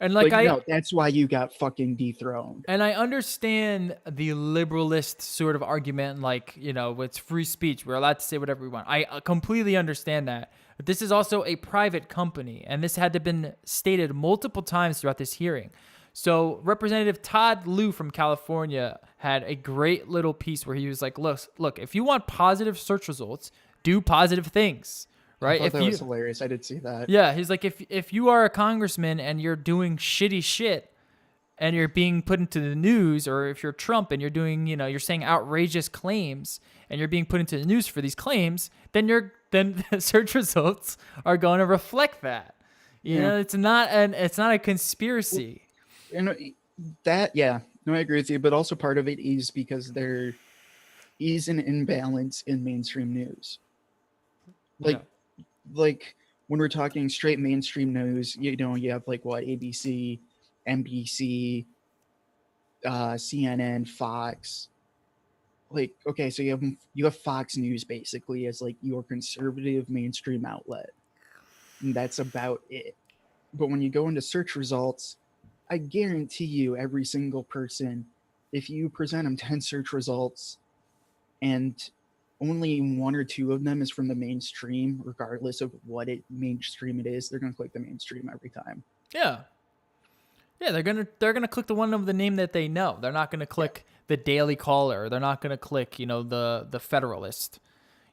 And like Like, no, that's why you got fucking dethroned. I understand the liberalist sort of argument, like, you know, it's free speech. We're allowed to say whatever we want. I completely understand that. But this is also a private company, and this had to been stated multiple times throughout this hearing. So Representative Todd Liu from California had a great little piece where he was like, look, if you want positive search results, do positive things, I right? thought If that you was hilarious. I did see that. Yeah, he's like, if you are a congressman and you're doing shitty shit and you're being put into the news, or if you're Trump and you're doing, you know, you're saying outrageous claims and you're being put into the news for these claims, then the search results are going to reflect that. You know, it's not a conspiracy. And that, yeah, no, I agree with you. But also part of it is because there is an imbalance in mainstream news. Like, Yeah. like when we're talking straight mainstream news, you know, you have like what, ABC, NBC, CNN, Fox. Like, okay, so you have Fox News basically as like your conservative mainstream outlet, and that's about it. But when you go into search results, I guarantee you, every single person, if you present them 10 search results and only one or two of them is from the mainstream, regardless of what mainstream it is, they're gonna click the mainstream every time. Yeah. Yeah, they're gonna click the one of the name that they know. They're not gonna Yeah. click the Daily Caller. They're not gonna click, you know, the Federalist.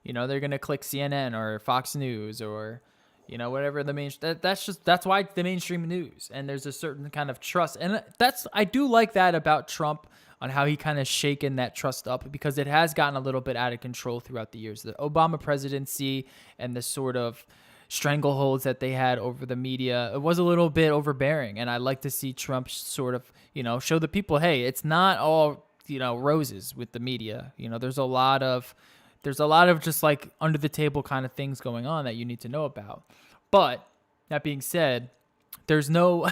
You know, they're gonna click CNN or Fox News or, you know, whatever the main. That's why it's the mainstream news. And there's a certain kind of trust, and I do like that about Trump, on how he kind of shaken that trust up, because it has gotten a little bit out of control throughout the years. The Obama presidency and the sort of strangleholds that they had over the media, it was a little bit overbearing. And I like to see Trump sort of, you know, show the people, hey, it's not all, you know, roses with the media. You know, there's a lot of just like under the table kind of things going on that you need to know about. But that being said, there's no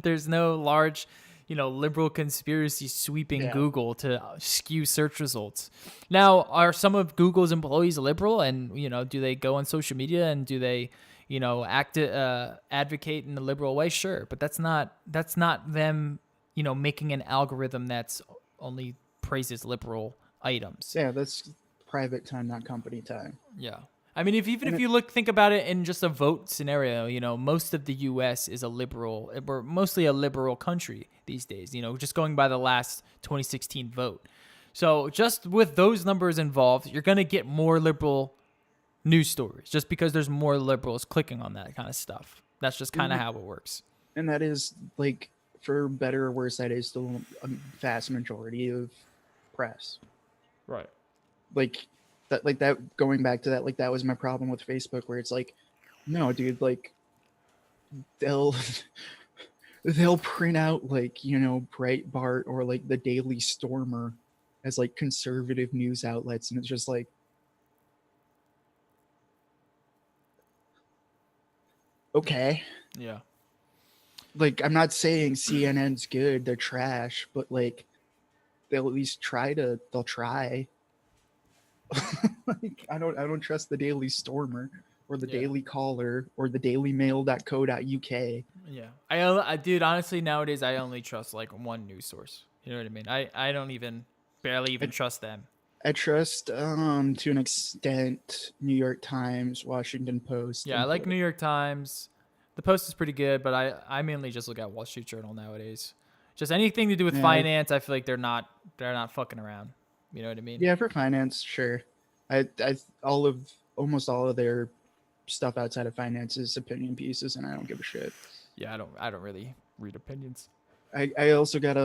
there's no large, liberal conspiracy sweeping Yeah. Google to skew search results. Now, are some of Google's employees liberal, and do they go on social media and do they advocate in the liberal way? Sure, but that's not them making an algorithm that's only praises liberal items. Yeah, that's private time, not company time. Yeah. I mean, if you think about it in just a vote scenario, most of the U.S. is we're mostly a liberal country these days, just going by the last 2016 vote. So just with those numbers involved, you're going to get more liberal news stories just because there's more liberals clicking on that kind of stuff. That's just kind of how it works. And that is, like, for better or worse, that is still a vast majority of press. Right. Like that going back to that, like, that was my problem with Facebook, where it's like, no, dude, like, they'll print out, like, Breitbart or like the Daily Stormer as like conservative news outlets, and it's just like, okay. Yeah. Like, I'm not saying CNN's good, they're trash, but like, they'll at least they'll try. Like, I don't trust the Daily Stormer or the Daily Caller or the dailymail.co.uk. Yeah. Dude, honestly, nowadays I only trust like one news source. You know what I mean? I don't barely even trust them. I trust, to an extent, New York Times, Washington Post. Yeah, I like New York Times. The Post is pretty good, but I mainly just look at Wall Street Journal nowadays. Just anything to do with finance, I feel like they're not fucking around. You know what I mean? Yeah, for finance, sure. Almost all of their stuff outside of finance is opinion pieces, and I don't give a shit. Yeah, I don't really read opinions. I also got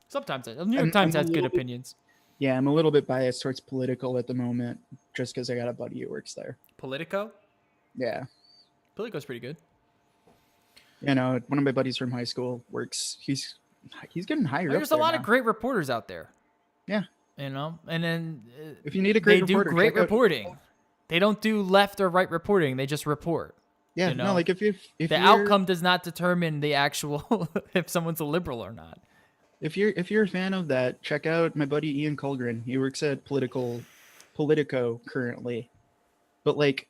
sometimes the New York Times has good opinions. Yeah, I'm a little bit biased towards Politico at the moment, just because I got a buddy who works there. Politico? Yeah. Politico's pretty good. One of my buddies from high school works. He's getting hired. There's a lot of great reporters out there. Yeah. And then if you need a great reporter, they do great reporting. They don't do left or right reporting. They just report. Yeah. No, like if the outcome does not determine the actual if someone's a liberal or not. If you're a fan of that, check out my buddy Ian Colgren. He works at Politico currently. But like,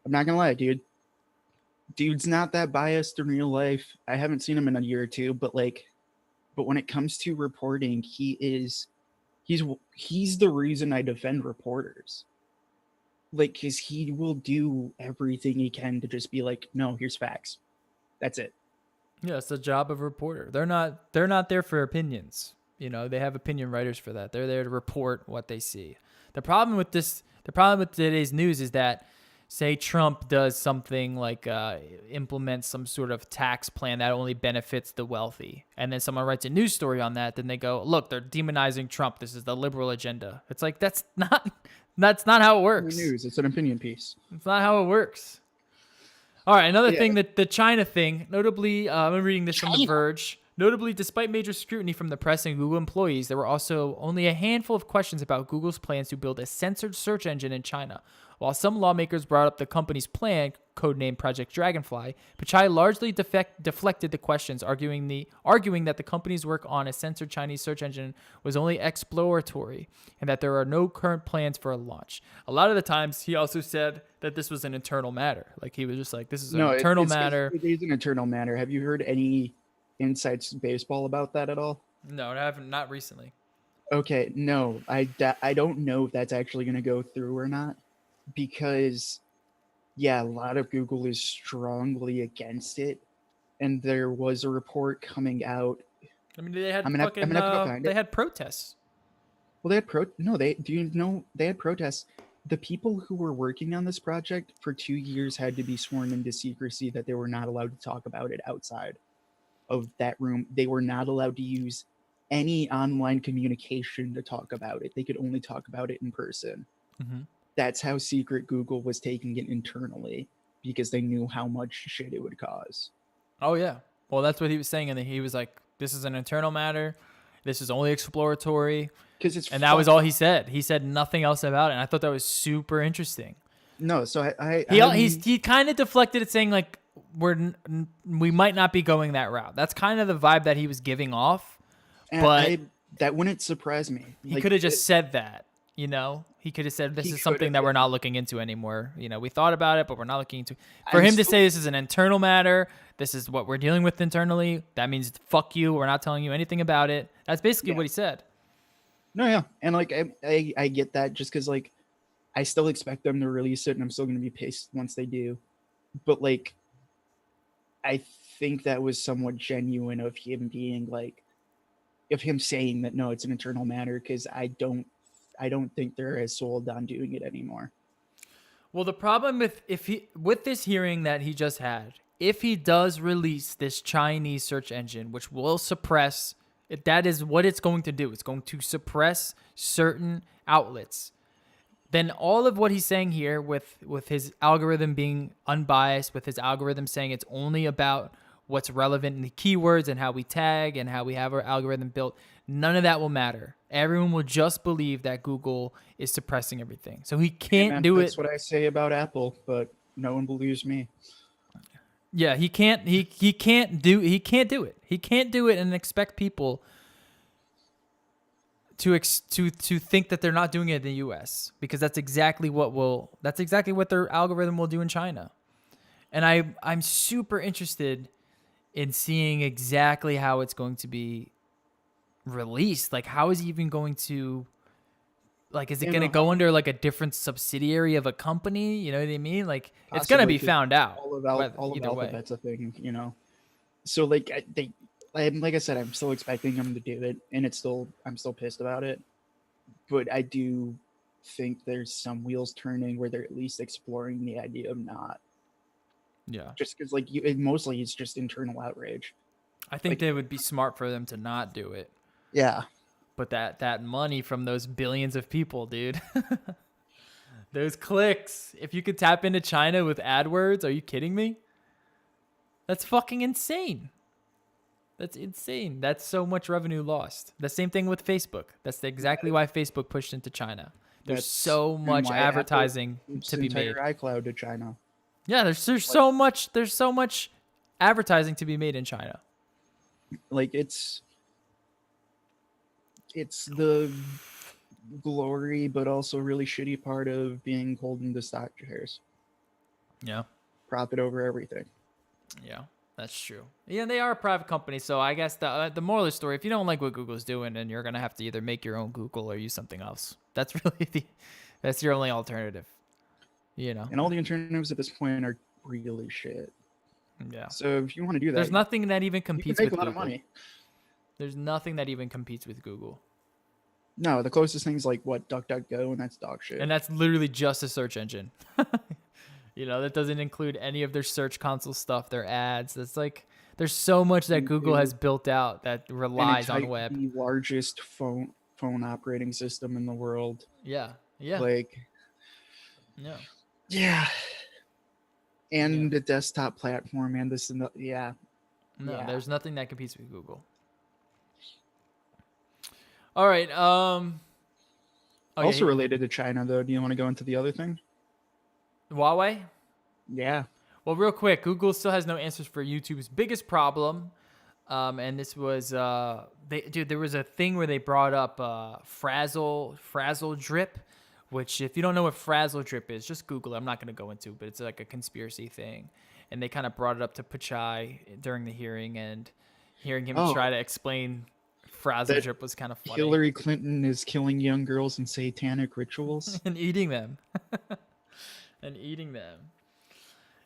I'm not gonna lie, dude's not that biased in real life. I haven't seen him in a year or two, but when it comes to reporting, he's the reason I defend reporters. Like, cause he will do everything he can to just be like, no, here's facts. That's it. Yeah, it's the job of a reporter. They're not there for opinions. They have opinion writers for that. They're there to report what they see. The problem with today's news is that, say Trump does something like implement some sort of tax plan that only benefits the wealthy, and then someone writes a news story on that, then they go, look, they're demonizing Trump. This is the liberal agenda. It's like, that's not how it works. News. It's an opinion piece. It's not how it works. All right, another thing, that the China thing, notably, I'm reading this from The Verge. Notably, despite major scrutiny from the press and Google employees, there were also only a handful of questions about Google's plans to build a censored search engine in China. While some lawmakers brought up the company's plan, codenamed Project Dragonfly, Pichai largely deflected the questions, arguing that the company's work on a censored Chinese search engine was only exploratory and that there are no current plans for a launch. A lot of the times, he also said that this was an internal matter. Like, he was just like, this is an internal matter. It is an internal matter. Have you heard any insights baseball about that at all? No, I haven't. Not recently. Okay, no. I don't know if that's actually going to go through or not. Because, yeah, a lot of Google is strongly against it, and there was a report coming out. I mean, they had they had protests. Well, they had protests. The people who were working on this project for 2 years had to be sworn into secrecy that they were not allowed to talk about it outside of that room. They were not allowed to use any online communication to talk about it. They could only talk about it in person. Mm-hmm. That's how secret Google was taking it internally, because they knew how much shit it would cause. Oh, yeah. Well, that's what he was saying. And he was like, this is an internal matter. This is only exploratory. And that was all he said. He said nothing else about it. And I thought that was super interesting. No, so he kind of deflected it, saying like, we might not be going that route. That's kind of the vibe that he was giving off. And But that wouldn't surprise me. he Like could have just said that, you know? He could have said, this he is could something have. that we're not looking into anymore. You know, we thought about it, but we're not looking into. For I'm him to still, say this is an internal matter, this is what we're dealing with internally, that means fuck you. We're not telling you anything about it. That's basically yeah. what he said. No, yeah, and like I get that just because like I still expect them to release it, and I'm still gonna be pissed once they do. But like I think that was somewhat genuine of him being like, of him saying that no, it's an internal matter because I don't think they're as sold on doing it anymore. Well, the problem with this hearing that he just had, if he does release this Chinese search engine, which will suppress, that is what it's going to do. It's going to suppress certain outlets. Then all of what he's saying here with his algorithm being unbiased, with his algorithm saying it's only about what's relevant in the keywords and how we tag and how we have our algorithm built, none of that will matter. Everyone will just believe that Google is suppressing everything. So he can't do That's it. what I say about Apple, but no one believes me. Yeah, he can't do it. He can't do it and expect people to think that they're not doing it in the US, because that's exactly what their algorithm will do in China. And I'm super interested in seeing exactly how it's going to be released. Like, how is he even going to, like, is it going to go under like a different subsidiary of a company? You know what I mean? Like, it's going to be found out. All of Either way. Alphabet's a thing, you know. So like like I said, I'm still expecting them to do it, and I'm still pissed about it. But I do think there's some wheels turning where they're at least exploring the idea of not. Yeah. Just because like mostly it's just internal outrage. I think Like, they would be smart for them to not do it. yeah. But that money from those billions of people, dude. Those clicks. If you could tap into China with AdWords, are you kidding me? That's fucking insane. That's insane. That's so much revenue lost. The same thing with Facebook. That's exactly why Facebook pushed into China. There's so much advertising to be made. iCloud to China. Yeah, there's so much advertising to be made in China. Like it's the glory, but also really shitty part of being holding to stock shares. Yeah. Profit over everything. Yeah, that's true. Yeah, they are a private company, so I guess the moral of the story, if you don't like what Google's doing, then you're gonna have to either make your own Google or use something else. That's really that's your only alternative. You know. And all the alternatives at this point are really shit. Yeah. So if you want to do that, There's nothing that even you can competes make with a lot Google. of money. There's nothing that even competes with Google. No, the closest thing's like what, DuckDuckGo, and that's dog shit. And that's literally just a search engine. You know, that doesn't include any of their search console stuff, their ads. That's like, there's so much that Google has built out that relies on web. The largest phone operating system in the world. Yeah. Yeah. Like, yeah. yeah. And the desktop platform, and this and the, yeah. No, Yeah. there's nothing that competes with Google. All right. Also related to China, though, do you want to go into the other thing? Huawei? Yeah. Well, real quick, Google still has no answers for YouTube's biggest problem. And this was, there was a thing where they brought up frazzle drip, which if you don't know what frazzle drip is, just Google it. I'm not going to go into, but it's like a conspiracy thing. And they kind of brought it up to Pachai during the hearing, and hearing him try to explain frazzle drip was kind of funny. Hillary Clinton is killing young girls in satanic rituals. And eating them.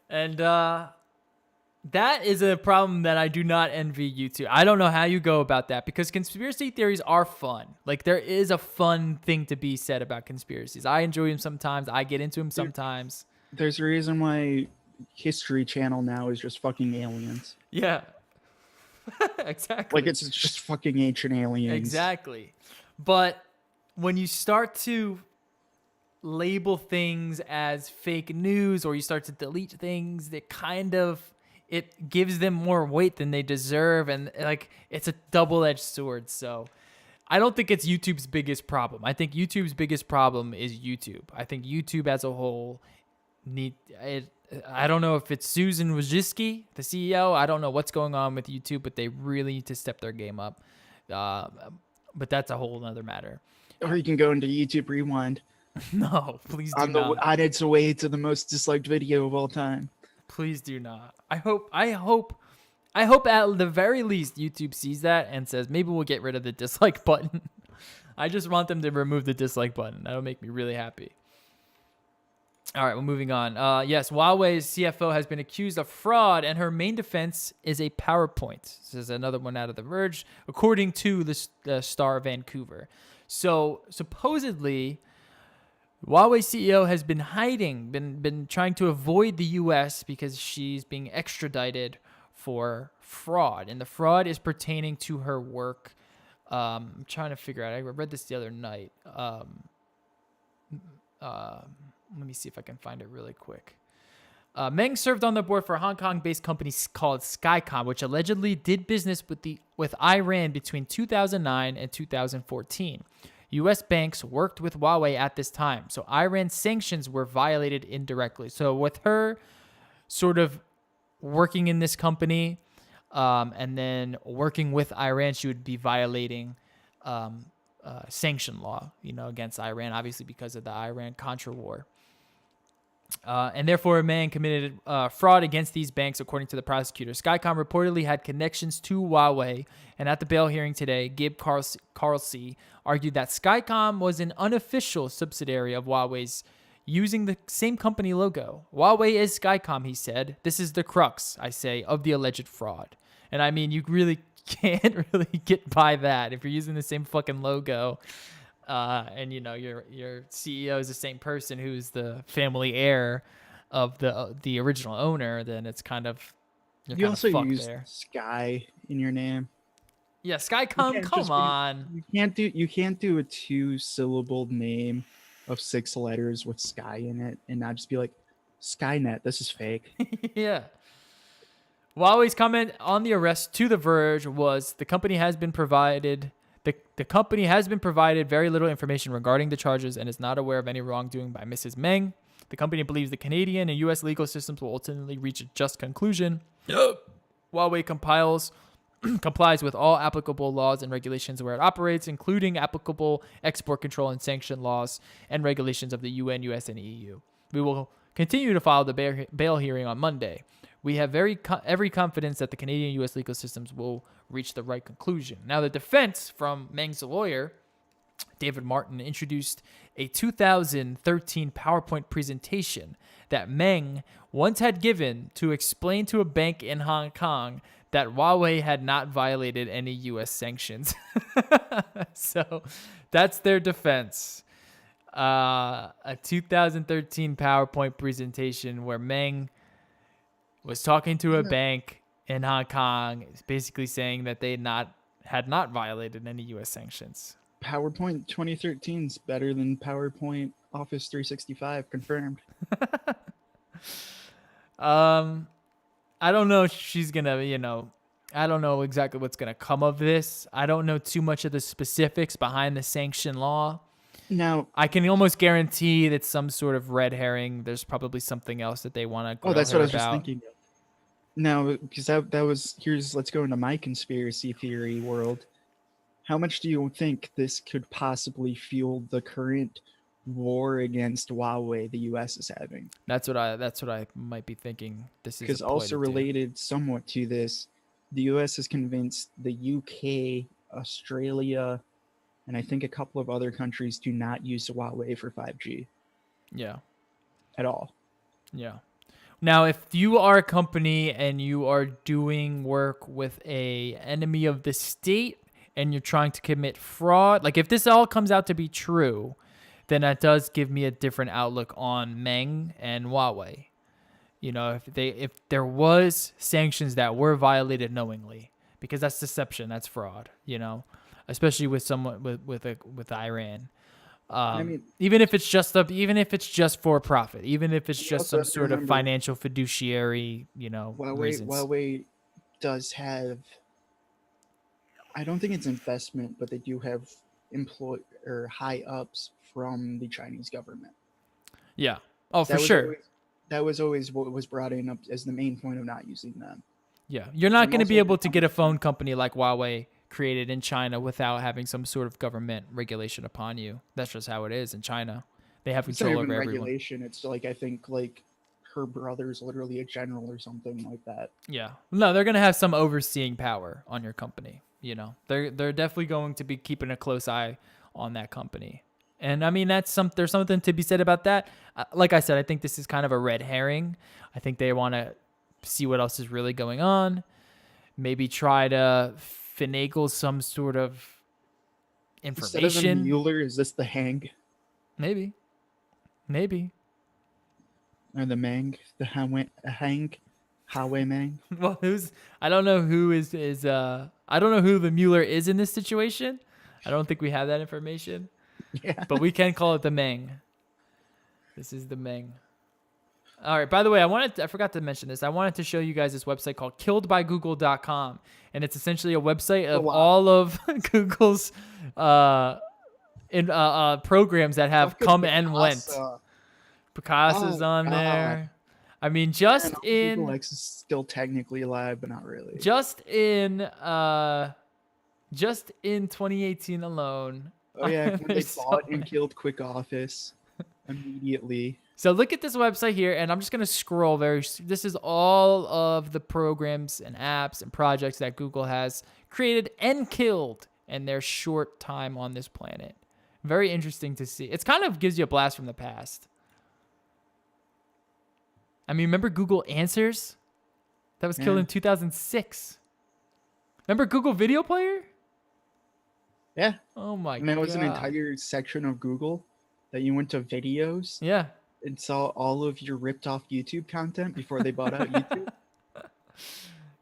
And that is a problem that I do not envy YouTube. I don't know how you go about that, because conspiracy theories are fun. Like, there is a fun thing to be said about conspiracies. I enjoy them sometimes. I get into them sometimes. There's a reason why History Channel now is just fucking aliens. Yeah. Exactly. Like, it's just fucking ancient aliens. Exactly. But when you start to label things as fake news, or you start to delete things, it gives them more weight than they deserve, and like, it's a double-edged sword. So I don't think it's YouTube's biggest problem. I think YouTube's biggest problem is YouTube. I think YouTube as a whole need it. I don't know if it's Susan Wojcicki, the CEO. I don't know what's going on with YouTube, but they really need to step their game up. Uh, but that's a whole other matter. Or you can go into YouTube Rewind No, please do not. on its way to the most disliked video of all time. Please do not. I hope at the very least YouTube sees that and says maybe we'll get rid of the dislike button. I just want them to remove the dislike button. That'll make me really happy. All right, well, moving on. Yes, Huawei's CFO has been accused of fraud, and her main defense is a PowerPoint. This is another one out of The Verge, according to the Star of Vancouver. So supposedly, Huawei CEO has been hiding, been trying to avoid the U.S. because she's being extradited for fraud, and the fraud is pertaining to her work. I'm trying to figure out. I read this the other night. Let me see if I can find it really quick. Meng served on the board for a Hong Kong-based company called Skycom, which allegedly did business with Iran between 2009 and 2014. U.S. banks worked with Huawei at this time, so Iran sanctions were violated indirectly. So with her sort of working in this company and then working with Iran, she would be violating sanction law, against Iran, obviously because of the Iran-Contra war. And therefore, Meng committed fraud against these banks, according to the prosecutor. Skycom reportedly had connections to Huawei, and at the bail hearing today, Gabe Carlsey argued that Skycom was an unofficial subsidiary of Huawei's using the same company logo. Huawei is Skycom, he said. This is the crux, I say, of the alleged fraud. And I mean, you really can't really get by that if you're using the same fucking logo. And your CEO is the same person who's the family heir of the original owner, then it's kind of you also use there. Sky in your name. Yeah, Skycom. Come on. You can't do a 2-syllable name of 6 letters with Sky in it and not just be like Skynet. This is fake. Yeah. Huawei's comment on the arrest to The Verge was the company has been provided. The company has been provided very little information regarding the charges and is not aware of any wrongdoing by Mrs. Meng. The company believes the Canadian and U.S. legal systems will ultimately reach a just conclusion. Huawei complies with all applicable laws and regulations where it operates, including applicable export control and sanction laws and regulations of the UN, US, and EU. We will continue to follow the bail hearing on Monday. We have every confidence that the Canadian and U.S. legal systems will reach the right conclusion. Now, the defense from Meng's lawyer, David Martin, introduced a 2013 PowerPoint presentation that Meng once had given to explain to a bank in Hong Kong that Huawei had not violated any U.S. sanctions. So that's their defense. A 2013 PowerPoint presentation where Meng was talking to a bank in Hong Kong, basically saying that they had not violated any U.S. sanctions. PowerPoint 2013 is better than PowerPoint Office 365, confirmed. I don't know if she's gonna, I don't know exactly what's gonna come of this. I don't know too much of the specifics behind the sanction law. Now, I can almost guarantee that some sort of red herring. There's probably something else that they want to. Oh, that's what I was just thinking of. Now, because that was let's go into my conspiracy theory world. How much do you think this could possibly fuel the current war against Huawei the U.S. is having? That's what I might be thinking. This is because also related somewhat to this. The U.S. has convinced the UK, Australia, and I think a couple of other countries do not use Huawei for 5G. Yeah. At all. Yeah. Now, if you are a company and you are doing work with a enemy of the state and you're trying to commit fraud, like if this all comes out to be true, then that does give me a different outlook on Meng and Huawei. If there was sanctions that were violated knowingly, because that's deception, that's fraud, especially with someone with Iran. Even if it's just for profit, even if it's just some sort of financial fiduciary, reasons. Huawei does have, I don't think it's investment, but they do have high ups from the Chinese government. Yeah. Oh, for sure. that was always what was brought in up as the main point of not using them. Yeah, you're not And going to also be able to how get a much phone company like Huawei created in China without having some sort of government regulation upon you. That's just how it is in China. They have it's not control even over everyone. regulation. It's like I think like her brother's literally a general or something like that. Yeah. No, they're going to have some overseeing power on your company. You know, they're definitely going to be keeping a close eye on that company. And I mean, there's something to be said about that. Like I said, I think this is kind of a red herring. I think they want to see what else is really going on. Maybe try to finagle some sort of Instead of the information. Mueller, is this the Hang Maybe. Maybe. or the Mang? The Hang? Highway Mang? Well, I don't know who I don't know who the Mueller is in this situation. I don't think we have that information, Yeah. but we can call it the Meng. This is the Meng. All right. By the way, I forgot to mention this. I wanted to show you guys this website called killedbygoogle.com, and it's essentially a website of wow. all of Google's programs that have Fucking come and went. Picasa. Picasso's Oh, on God. there. I mean, And Google X is still technically alive, but not really. just in 2018 alone. Oh yeah, when they there's so bought and many. killed Quick Office immediately. So look at this website here, and I'm just gonna scroll this is all of the programs and apps and projects that Google has created and killed in their short time on this planet. Very interesting to see. It's kind of gives you a blast from the past. I mean, remember Google Answers? That was killed Yeah. in 2006. Remember Google Video Player? Yeah. Oh my And there was god. an entire section of Google that you went to videos Yeah. and saw all of your ripped off YouTube content before they bought out YouTube.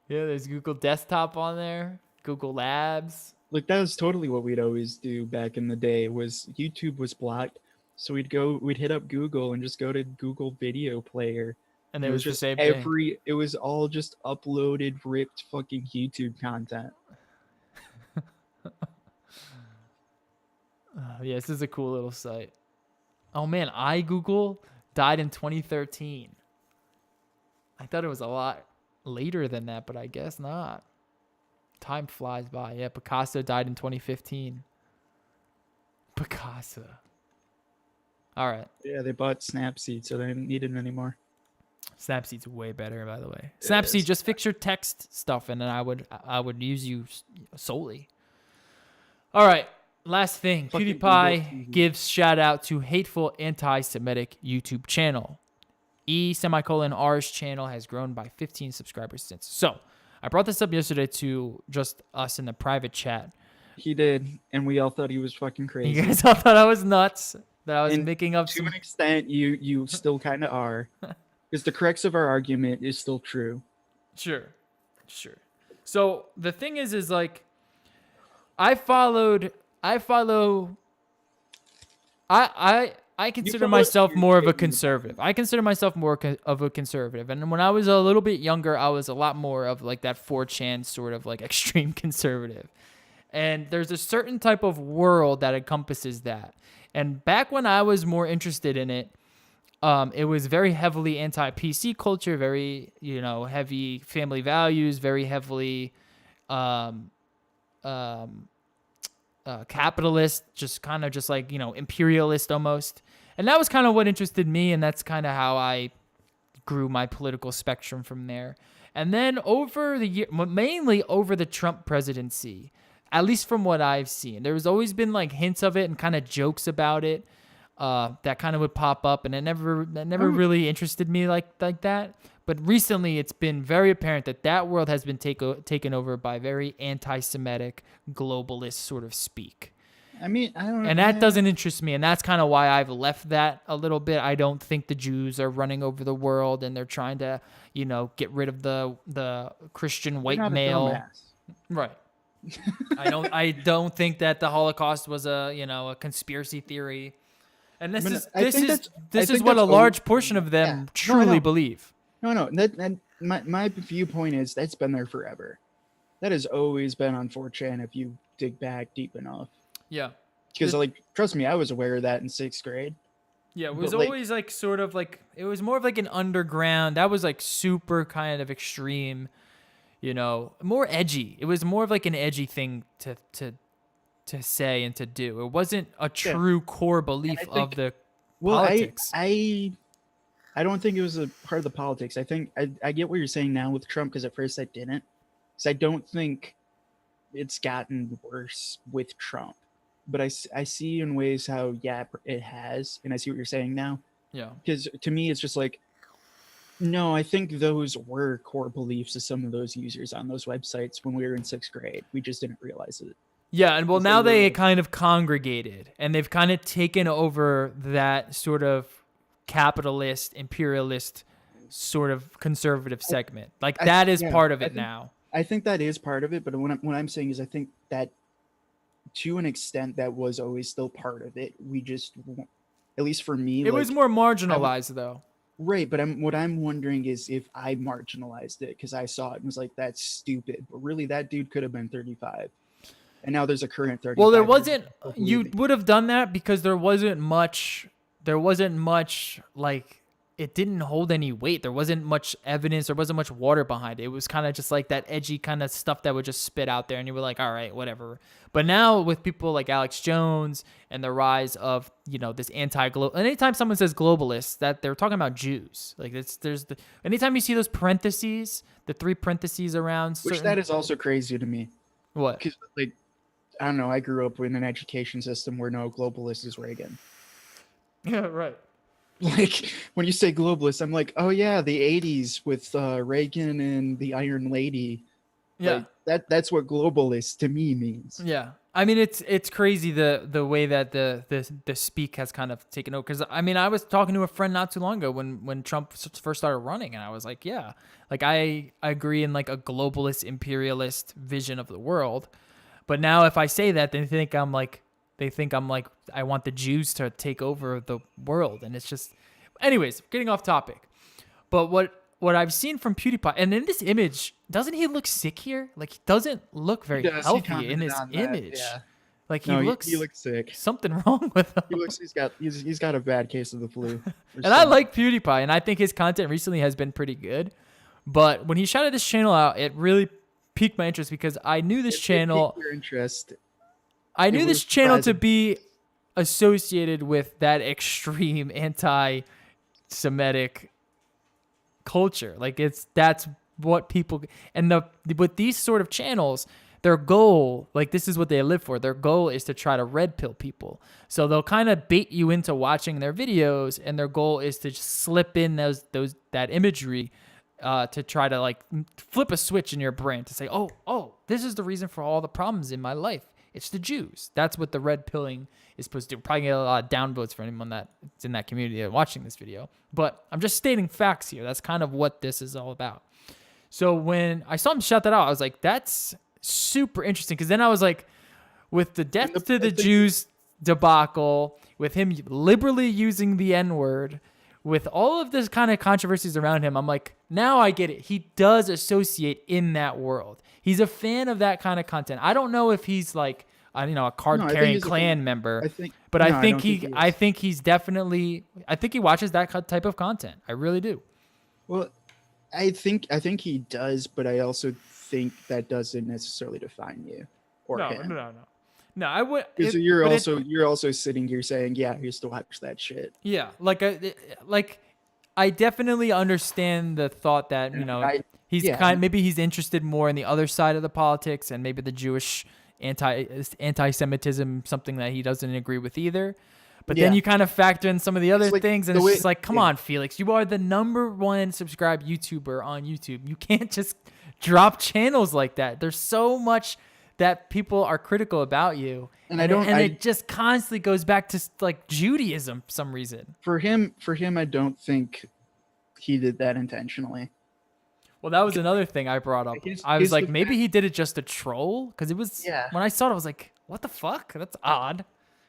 Yeah, there's Google Desktop on there, Google Labs. Like that was totally what we'd always do back in the day. Was YouTube was blocked, so we'd hit up Google and just go to Google Video Player. And It it was was the just same thing. it was all just uploaded, ripped fucking YouTube content. Yeah, this is a cool little site. Oh man, iGoogle died in 2013. I thought it was a lot later than that, but I guess not. Time flies by. Yeah, Picasso died in 2015. Picasso. All right. Yeah, they bought Snapseed, so they didn't need it anymore. Snapseed's way better, by the way. It Snapseed, is. just fix your text stuff, and then I would use you solely. All right, last thing. Fucking PewDiePie Google TV. gives shout out to hateful anti-Semitic YouTube channel. R's channel has grown by 15 subscribers since. So I brought this up yesterday to just us in the private chat. He did, and we all thought he was fucking crazy. You guys all thought I was nuts, that I was And making up to some. an extent, you still kind of are, because the crux of our argument is still true. Sure. So the thing is like, I consider follow myself your more of a favorite conservative. I consider myself more of a conservative. And when I was a little bit younger, I was a lot more of like that 4chan sort of like extreme conservative. And there's a certain type of world that encompasses that. And back when I was more interested in it, it was very heavily anti-PC culture, very, heavy family values, very heavily capitalist, just kind of just like, imperialist almost. And that was kind of what interested me, and that's kind of how I grew my political spectrum from there. And then over the year, mainly over the Trump presidency, at least from what I've seen, there's always been like hints of it and kind of jokes about it that kind of would pop up, and it never really interested me like that. But recently, it's been very apparent that world has been taken over by very anti-Semitic globalist sort of speak. I mean, I don't know. And that doesn't interest me, and that's kind of why I've left that a little bit. I don't think the Jews are running over the world, and they're trying to, get rid of the Christian white You're not a male. dumbass. Right. I don't think that the Holocaust was a conspiracy theory. And this I think is what a that's large portion of them Yeah. No, I truly know. believe. No. That my viewpoint is that's been there forever. That has always been on 4chan if you dig back deep enough. Yeah. Because, like, trust me, I was aware of that in 6th grade. Yeah, it But was like, always like sort of like it was more of like an underground. That was like super kind of extreme, more edgy. It was more of like an edgy thing to say and to do. It wasn't a yeah, true core and I belief of think, the well, politics. I don't think it was a part of the politics. I think I get what you're saying now with Trump, because at first I didn't, because I don't think it's gotten worse with Trump. But I see in ways how, yeah, it has, and I see what you're saying now. Yeah. Because to me, it's just like, no, I think those were core beliefs of some of those users on those websites when we were in sixth grade. We just didn't realize it Yeah, and well, because they now were they like, kind of congregated and they've kind of taken over that sort of capitalist, imperialist, sort of conservative segment. Like that is yeah, part of it now. I think that is part of it. But what I'm saying is, I think that to an extent that was always still part of it. We just, at least for me, It was like, more I w- marginalized though. right. But what I'm wondering is if I marginalized it because I saw it and was like, that's stupid. But really, that dude could have been 35, and now there's a current Well, there 35 year old wasn't. still You believing. would have done that because there wasn't much. There wasn't much like it didn't hold any weight. There wasn't much evidence. There wasn't much water behind it. It was kind of just like that edgy kind of stuff that would just spit out there, and you were like, all right, whatever. But now with people like Alex Jones and the rise of this anti-global. Anytime someone says globalist, that they're talking about Jews. Like anytime you see those parentheses, the three parentheses around Which certain that is also crazy to me what. because, like, I don't know. I grew up in an education system where no globalist is Reagan. Yeah, right. Like, when you say globalist, I'm like, oh yeah, the '80s with Reagan and the Iron Lady. Yeah. Like that's what globalist to me means. Yeah, I mean it's crazy the way that the speak has kind of taken over. Because I mean I was talking to a friend not too long ago when Trump first started running, and I was like, yeah, like I agree in like a globalist imperialist vision of the world. But now if I say that, they think I'm like I want the Jews to take over the world, and it's just, anyways, getting off topic. But what I've seen from PewDiePie, and in this image, doesn't he look sick here? Like he doesn't look He very does. He healthy in commented his on that. image. Yeah. Like he No, he looks looks sick. something wrong with He him. looks. He's got a bad case of the flu or And I something. like PewDiePie, and I think his content recently has been pretty good. But when he shouted this channel out, it really piqued my interest because I knew this It piqued channel. your interest. I It knew was this channel to surprising. be associated with that extreme anti-Semitic culture. Like that's what people, and with these sort of channels, their goal, like this is what they live for. Their goal is to try to red pill people. So they'll kind of bait you into watching their videos, and their goal is to just slip in that imagery to try to like flip a switch in your brain to say, oh, this is the reason for all the problems in my life. It's the Jews. That's what the red pilling is supposed to do. Probably get a lot of downvotes for anyone that's in that community watching this video. But I'm just stating facts here. That's kind of what this is all about. So when I saw him shout that out, I was like, that's super interesting. Because then I was like, with the And death to I the think Jews debacle, with him liberally using the N-word, with all of this kind of controversies around him, I'm like, now I get it. He does associate in that world. He's a fan of that kind of content. I don't know if he's like, a no, I think card-carrying he's a fan. Klan member, I think but no, I don't think he I is. think he's definitely, I think he watches that type of content. I really do. Well, I think he does, but I also think that doesn't necessarily define you or No, him. no. I would, Because you're also sitting here saying, yeah, I used to watch that shit. yeah, like I definitely understand the thought that And I he's yeah, and maybe he's interested more in the other side of the politics, and maybe the Jewish anti-Semitism, something that he doesn't agree with either. But then yeah. you kind of factor in some of the It's other like things, and the it's way just like, come yeah. on, Felix, you are the #1 subscribed YouTuber on YouTube. You can't just drop channels like that. There's so much that people are critical about you, And and it just constantly goes back to like Judaism for some reason. for him I don't think he did that intentionally. Well, that was another thing I brought up. I was His like, maybe defense, he did it just to troll, because it was, yeah. when I saw it, I was like, what the fuck? That's odd.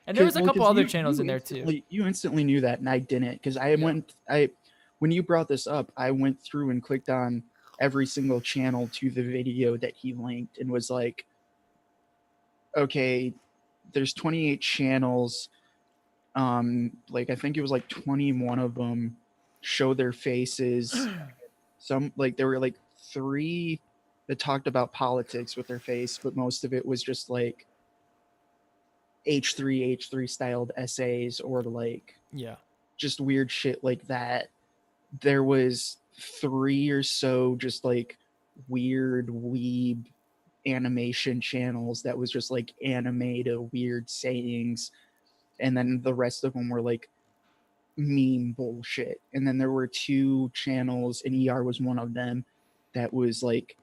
And there was a couple 'Cause other channels in there too. you instantly knew that, and I didn't, because Yeah. I when you brought this up, I went through and clicked on every single channel to the video that he linked and was like, okay, there's 28 channels. Like I think it was like 21 of them show their faces. Some like there were like three that talked about politics with their face, but most of it was just like H3 styled essays or like Yeah. just weird shit like that. There was three or so just like weird weeb animation channels that was just like animated weird sayings, and then the rest of them were like meme bullshit. And then there were two channels, and ER was one of them, that was like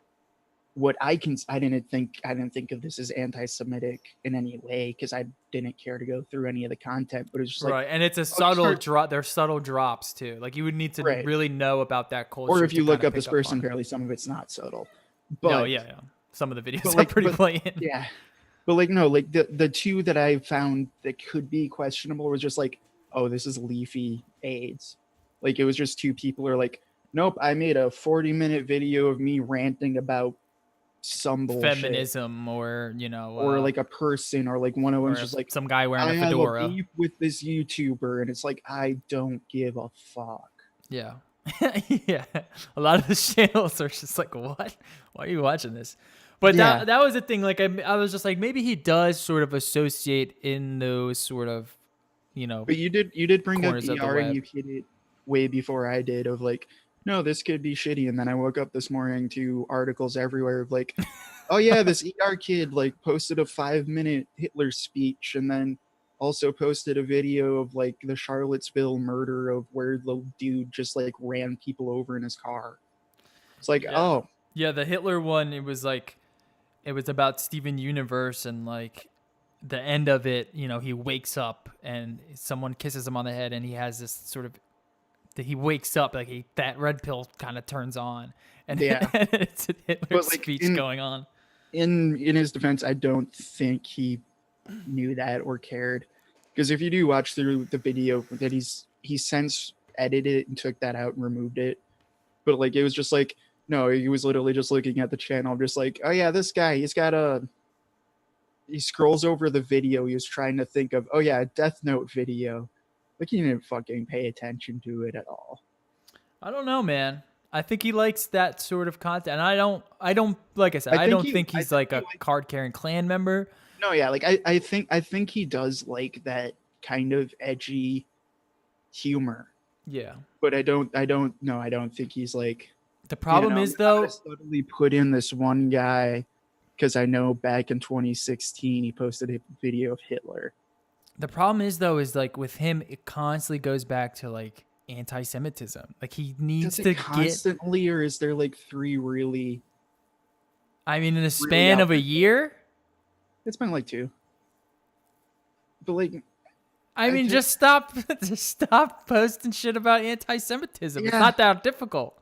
what I didn't think of this as anti-Semitic in any way because I didn't care to go through any of the content, but it was just like, Right. And it's a oh, these subtle are drop. There's subtle drops too. Like you would need to right. really know about that Or culture if to you kind look of up this pick up on person, it. apparently some of it's not subtle. No, But yeah, yeah. Some of the but videos are like pretty but blatant. yeah. But like no, like the two that I found that could be questionable was just like, oh, this is leafy AIDS. Like it was just two people are like, nope, I made a 40-minute video of me ranting about some bullshit. Feminism or, Or like a person, or like one of them's or just like, some guy wearing I a have a fedora. beef with this YouTuber, and it's like, I don't give a fuck. Yeah. Yeah. A lot of the channels are just like, what? Why are you watching this? But Yeah. that was the thing. Like, I was just like, maybe he does sort of associate in those sort of, you know, But you did bring up corners of the ER, and web. you hit it way before I did of like, no, this could be shitty. And then I woke up this morning to articles everywhere of like, oh yeah, this ER kid like posted a 5-minute Hitler speech, and then also posted a video of like the Charlottesville murder of where the dude just like ran people over in his car. It's like, Yeah. oh Yeah. The Hitler one, it was about Steven Universe and like the end of it, he wakes up and someone kisses him on the head and he has this sort of that he wakes up like that red pill kind of turns on and yeah. it's a Hitler But like speech going on. in his defense, I don't think he knew that or cared. Because if you do watch through the video that he since edited it and took that out and removed it, but like it was just like, no, he was literally just looking at the channel, just like, oh yeah, this guy, he scrolls over the video, he was trying to think of, oh yeah, a Death Note video. Like he didn't fucking pay attention to it at all. I don't know, man. I think he likes that sort of content. And I don't like I said, I I think don't he think I he's think like he a card carrying clan member. No, yeah, like I think he does like that kind of edgy humor, Yeah. but I don't think he's like, The problem is I'm gonna though, suddenly put in this one guy because I know back in 2016 he posted a video of Hitler. is like with him, it constantly goes back to like anti-Semitism. Like he needs Does it to get. constantly, or is there like three really, I mean, in a really span out of a there? year. It's been like two, but like I I mean, think, just stop posting shit about anti-Semitism. It's yeah. not that difficult.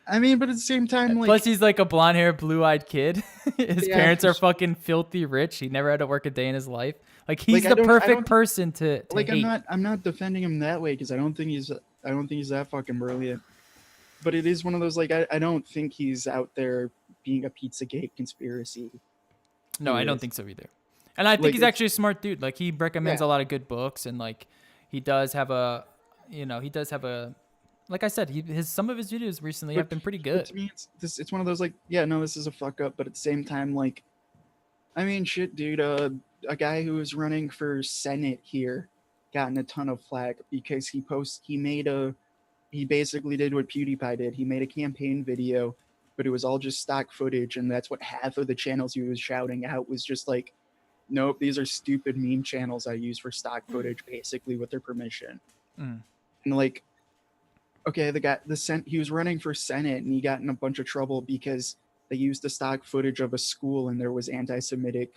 I mean, but at the same time, Plus, like, he's like a blonde-haired, blue-eyed kid. His yeah, parents are fucking filthy rich. He never had to work a day in his life. Like he's like the I perfect don't person to like hate. I'm not defending him that way because I don't think he's that fucking brilliant. But it is one of those like I don't think he's out there being a Pizzagate conspiracy No, I don't theorist. think so either. And I think Like he's it's actually a smart dude. Like he recommends yeah, a lot of good books, and like he does have a, he does have a, like I said, his some of his videos recently but have been pretty but good. to me it's one of those like, yeah, no, this is a fuck up, but at the same time, like, I mean, shit, dude, a guy who was running for Senate here gotten a ton of flack because he basically did what PewDiePie did. He made a campaign video, but it was all just stock footage, and that's what half of the channels he was shouting out was just like, nope, these are stupid meme channels I use for stock footage, basically with their permission. Mm. And like, okay, he was running for Senate, and he got in a bunch of trouble because they used the stock footage of a school, and there was an anti-Semitic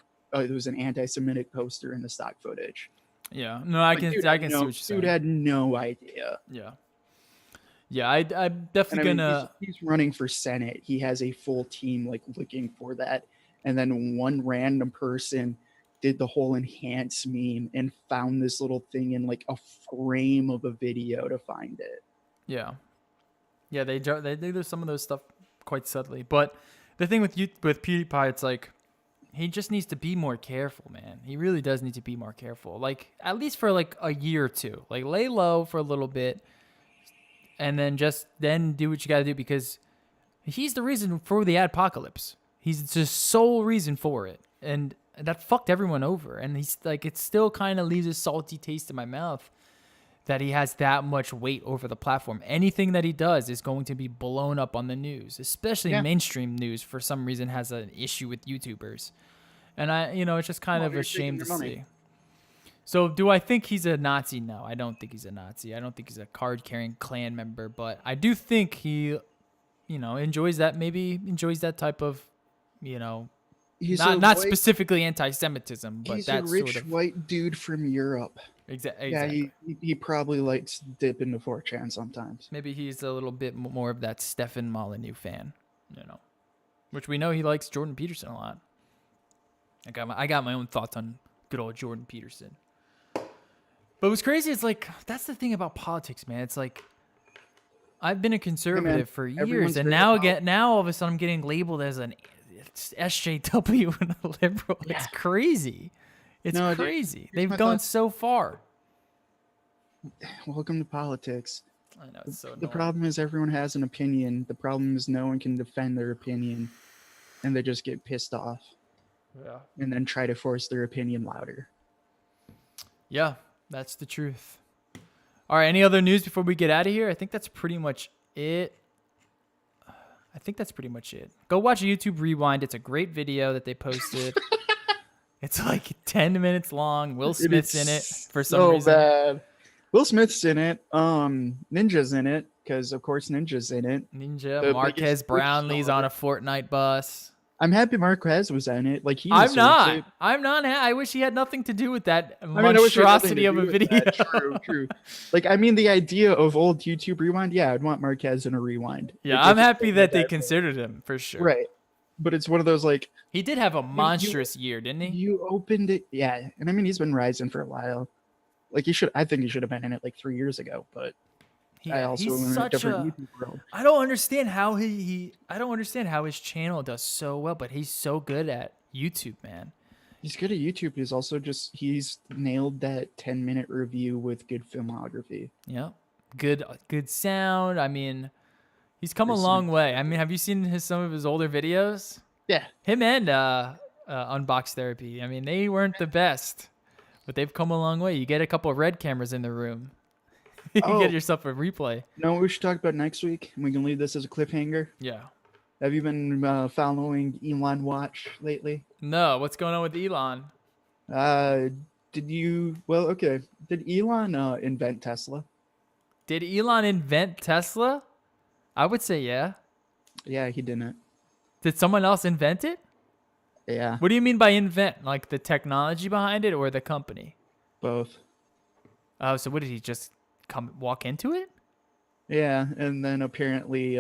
poster in the stock footage. Yeah, no, I Like, can I can see what you're dude saying. had no idea. Yeah, yeah, I'm And definitely I mean, he's gonna. he's running for Senate. He has a full team like looking for that. And then one random person did the whole enhance meme and found this little thing in like a frame of a video to find it. Yeah, yeah, they do some of those stuff quite subtly. But the thing with PewDiePie, it's like he just needs to be more careful, man. He really does need to be more careful. Like, at least for like a year or two. Like, lay low for a little bit and then do what you got to do, because he's the reason for the adpocalypse. He's the sole reason for it. And that fucked everyone over. And he's like, it still kind of leaves a salty taste in my mouth that he has that much weight over the platform. Anything that he does is going to be blown up on the news, especially mainstream news for some reason has an issue with YouTubers. And it's just kind of a shame to see. So do I think he's a Nazi? No, I don't think he's a Nazi. I don't think he's a card-carrying Klan member, but I do think he, enjoys that type of, He's not specifically anti-Semitism, but he's that's a rich sort of white dude from Europe. exactly. Yeah, he probably likes to dip into 4chan sometimes. Maybe he's a little bit more of that Stefan Molyneux fan, which we know he likes Jordan Peterson a lot. I got my own thoughts on good old Jordan Peterson. But what's crazy is, like, that's the thing about politics, man. It's like, I've been a conservative for years, and now all of a sudden I'm getting labeled as an SJW and a liberal. Yeah. It's crazy. It's crazy. They've gone so far. Welcome to politics. I know, it's so annoying. The problem is everyone has an opinion. The problem is no one can defend their opinion, and they just get pissed off. Yeah. And then try to force their opinion louder. Yeah, that's the truth. All right, any other news before we get out of here? I think that's pretty much it. Go watch YouTube Rewind. It's a great video that they posted. It's like 10 minutes long. Will Smith's in it for some reason. Bad. Will Smith's in it. Ninja's in it, because of course Ninja's in it. Ninja, Marquez Brownlee's on a Fortnite bus. I'm happy Marquez was in it. Like I'm not. I wish he had nothing to do with that monstrosity of a video. True. Like, I mean, the idea of old YouTube Rewind. Yeah, I'd want Marquez in a Rewind. Yeah, I'm happy that they considered him for sure. Right, but it's one of those, like, he did have a monstrous year, didn't he? You opened it, yeah, and I mean, he's been rising for a while. Like, I think he should have been in it like 3 years ago, but. I also in a different YouTube world. I don't understand how I don't understand how his channel does so well, but he's so good at YouTube, man. He's good at YouTube. He's nailed that 10-minute review with good filmography. Yeah, good sound. I mean, he's come a long way. I mean, have you seen some of his older videos? Yeah, him and Unbox Therapy. I mean, they weren't the best, but they've come a long way. You get a couple of red cameras in the room. You get yourself a replay. Know what we should talk about next week? And we can leave this as a cliffhanger. Yeah. Have you been following Elon Watch lately? No. What's going on with Elon? Did Elon invent Tesla? Did Elon invent Tesla? I would say yeah. Yeah, he didn't. Did someone else invent it? Yeah. What do you mean by invent? Like the technology behind it or the company? Both. Oh, so what did he just walk into it? Yeah, and then apparently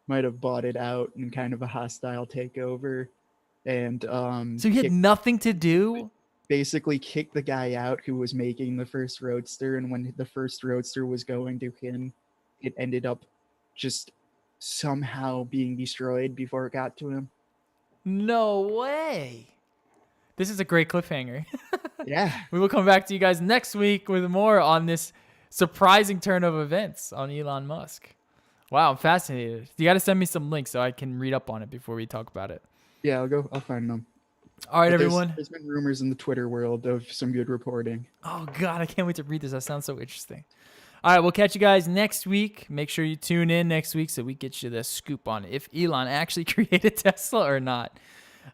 might have bought it out in kind of a hostile takeover, and so he had nothing to do. Basically kicked the guy out who was making the first Roadster, and when the first Roadster was going to him, it ended up just somehow being destroyed before it got to him. No way. This is a great cliffhanger. Yeah. We will come back to you guys next week with more on this surprising turn of events on Elon Musk. Wow, I'm fascinated. You got to send me some links so I can read up on it before we talk about it. Yeah, I'll find them. All right, everyone. There's been rumors in the Twitter world of some good reporting. Oh, God, I can't wait to read this. That sounds so interesting. All right, we'll catch you guys next week. Make sure you tune in next week so we get you the scoop on if Elon actually created Tesla or not.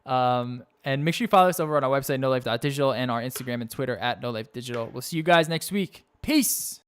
And make sure you follow us over on our website, NoLife.digital, and our Instagram and Twitter at NoLifeDigital. We'll see you guys next week. Peace.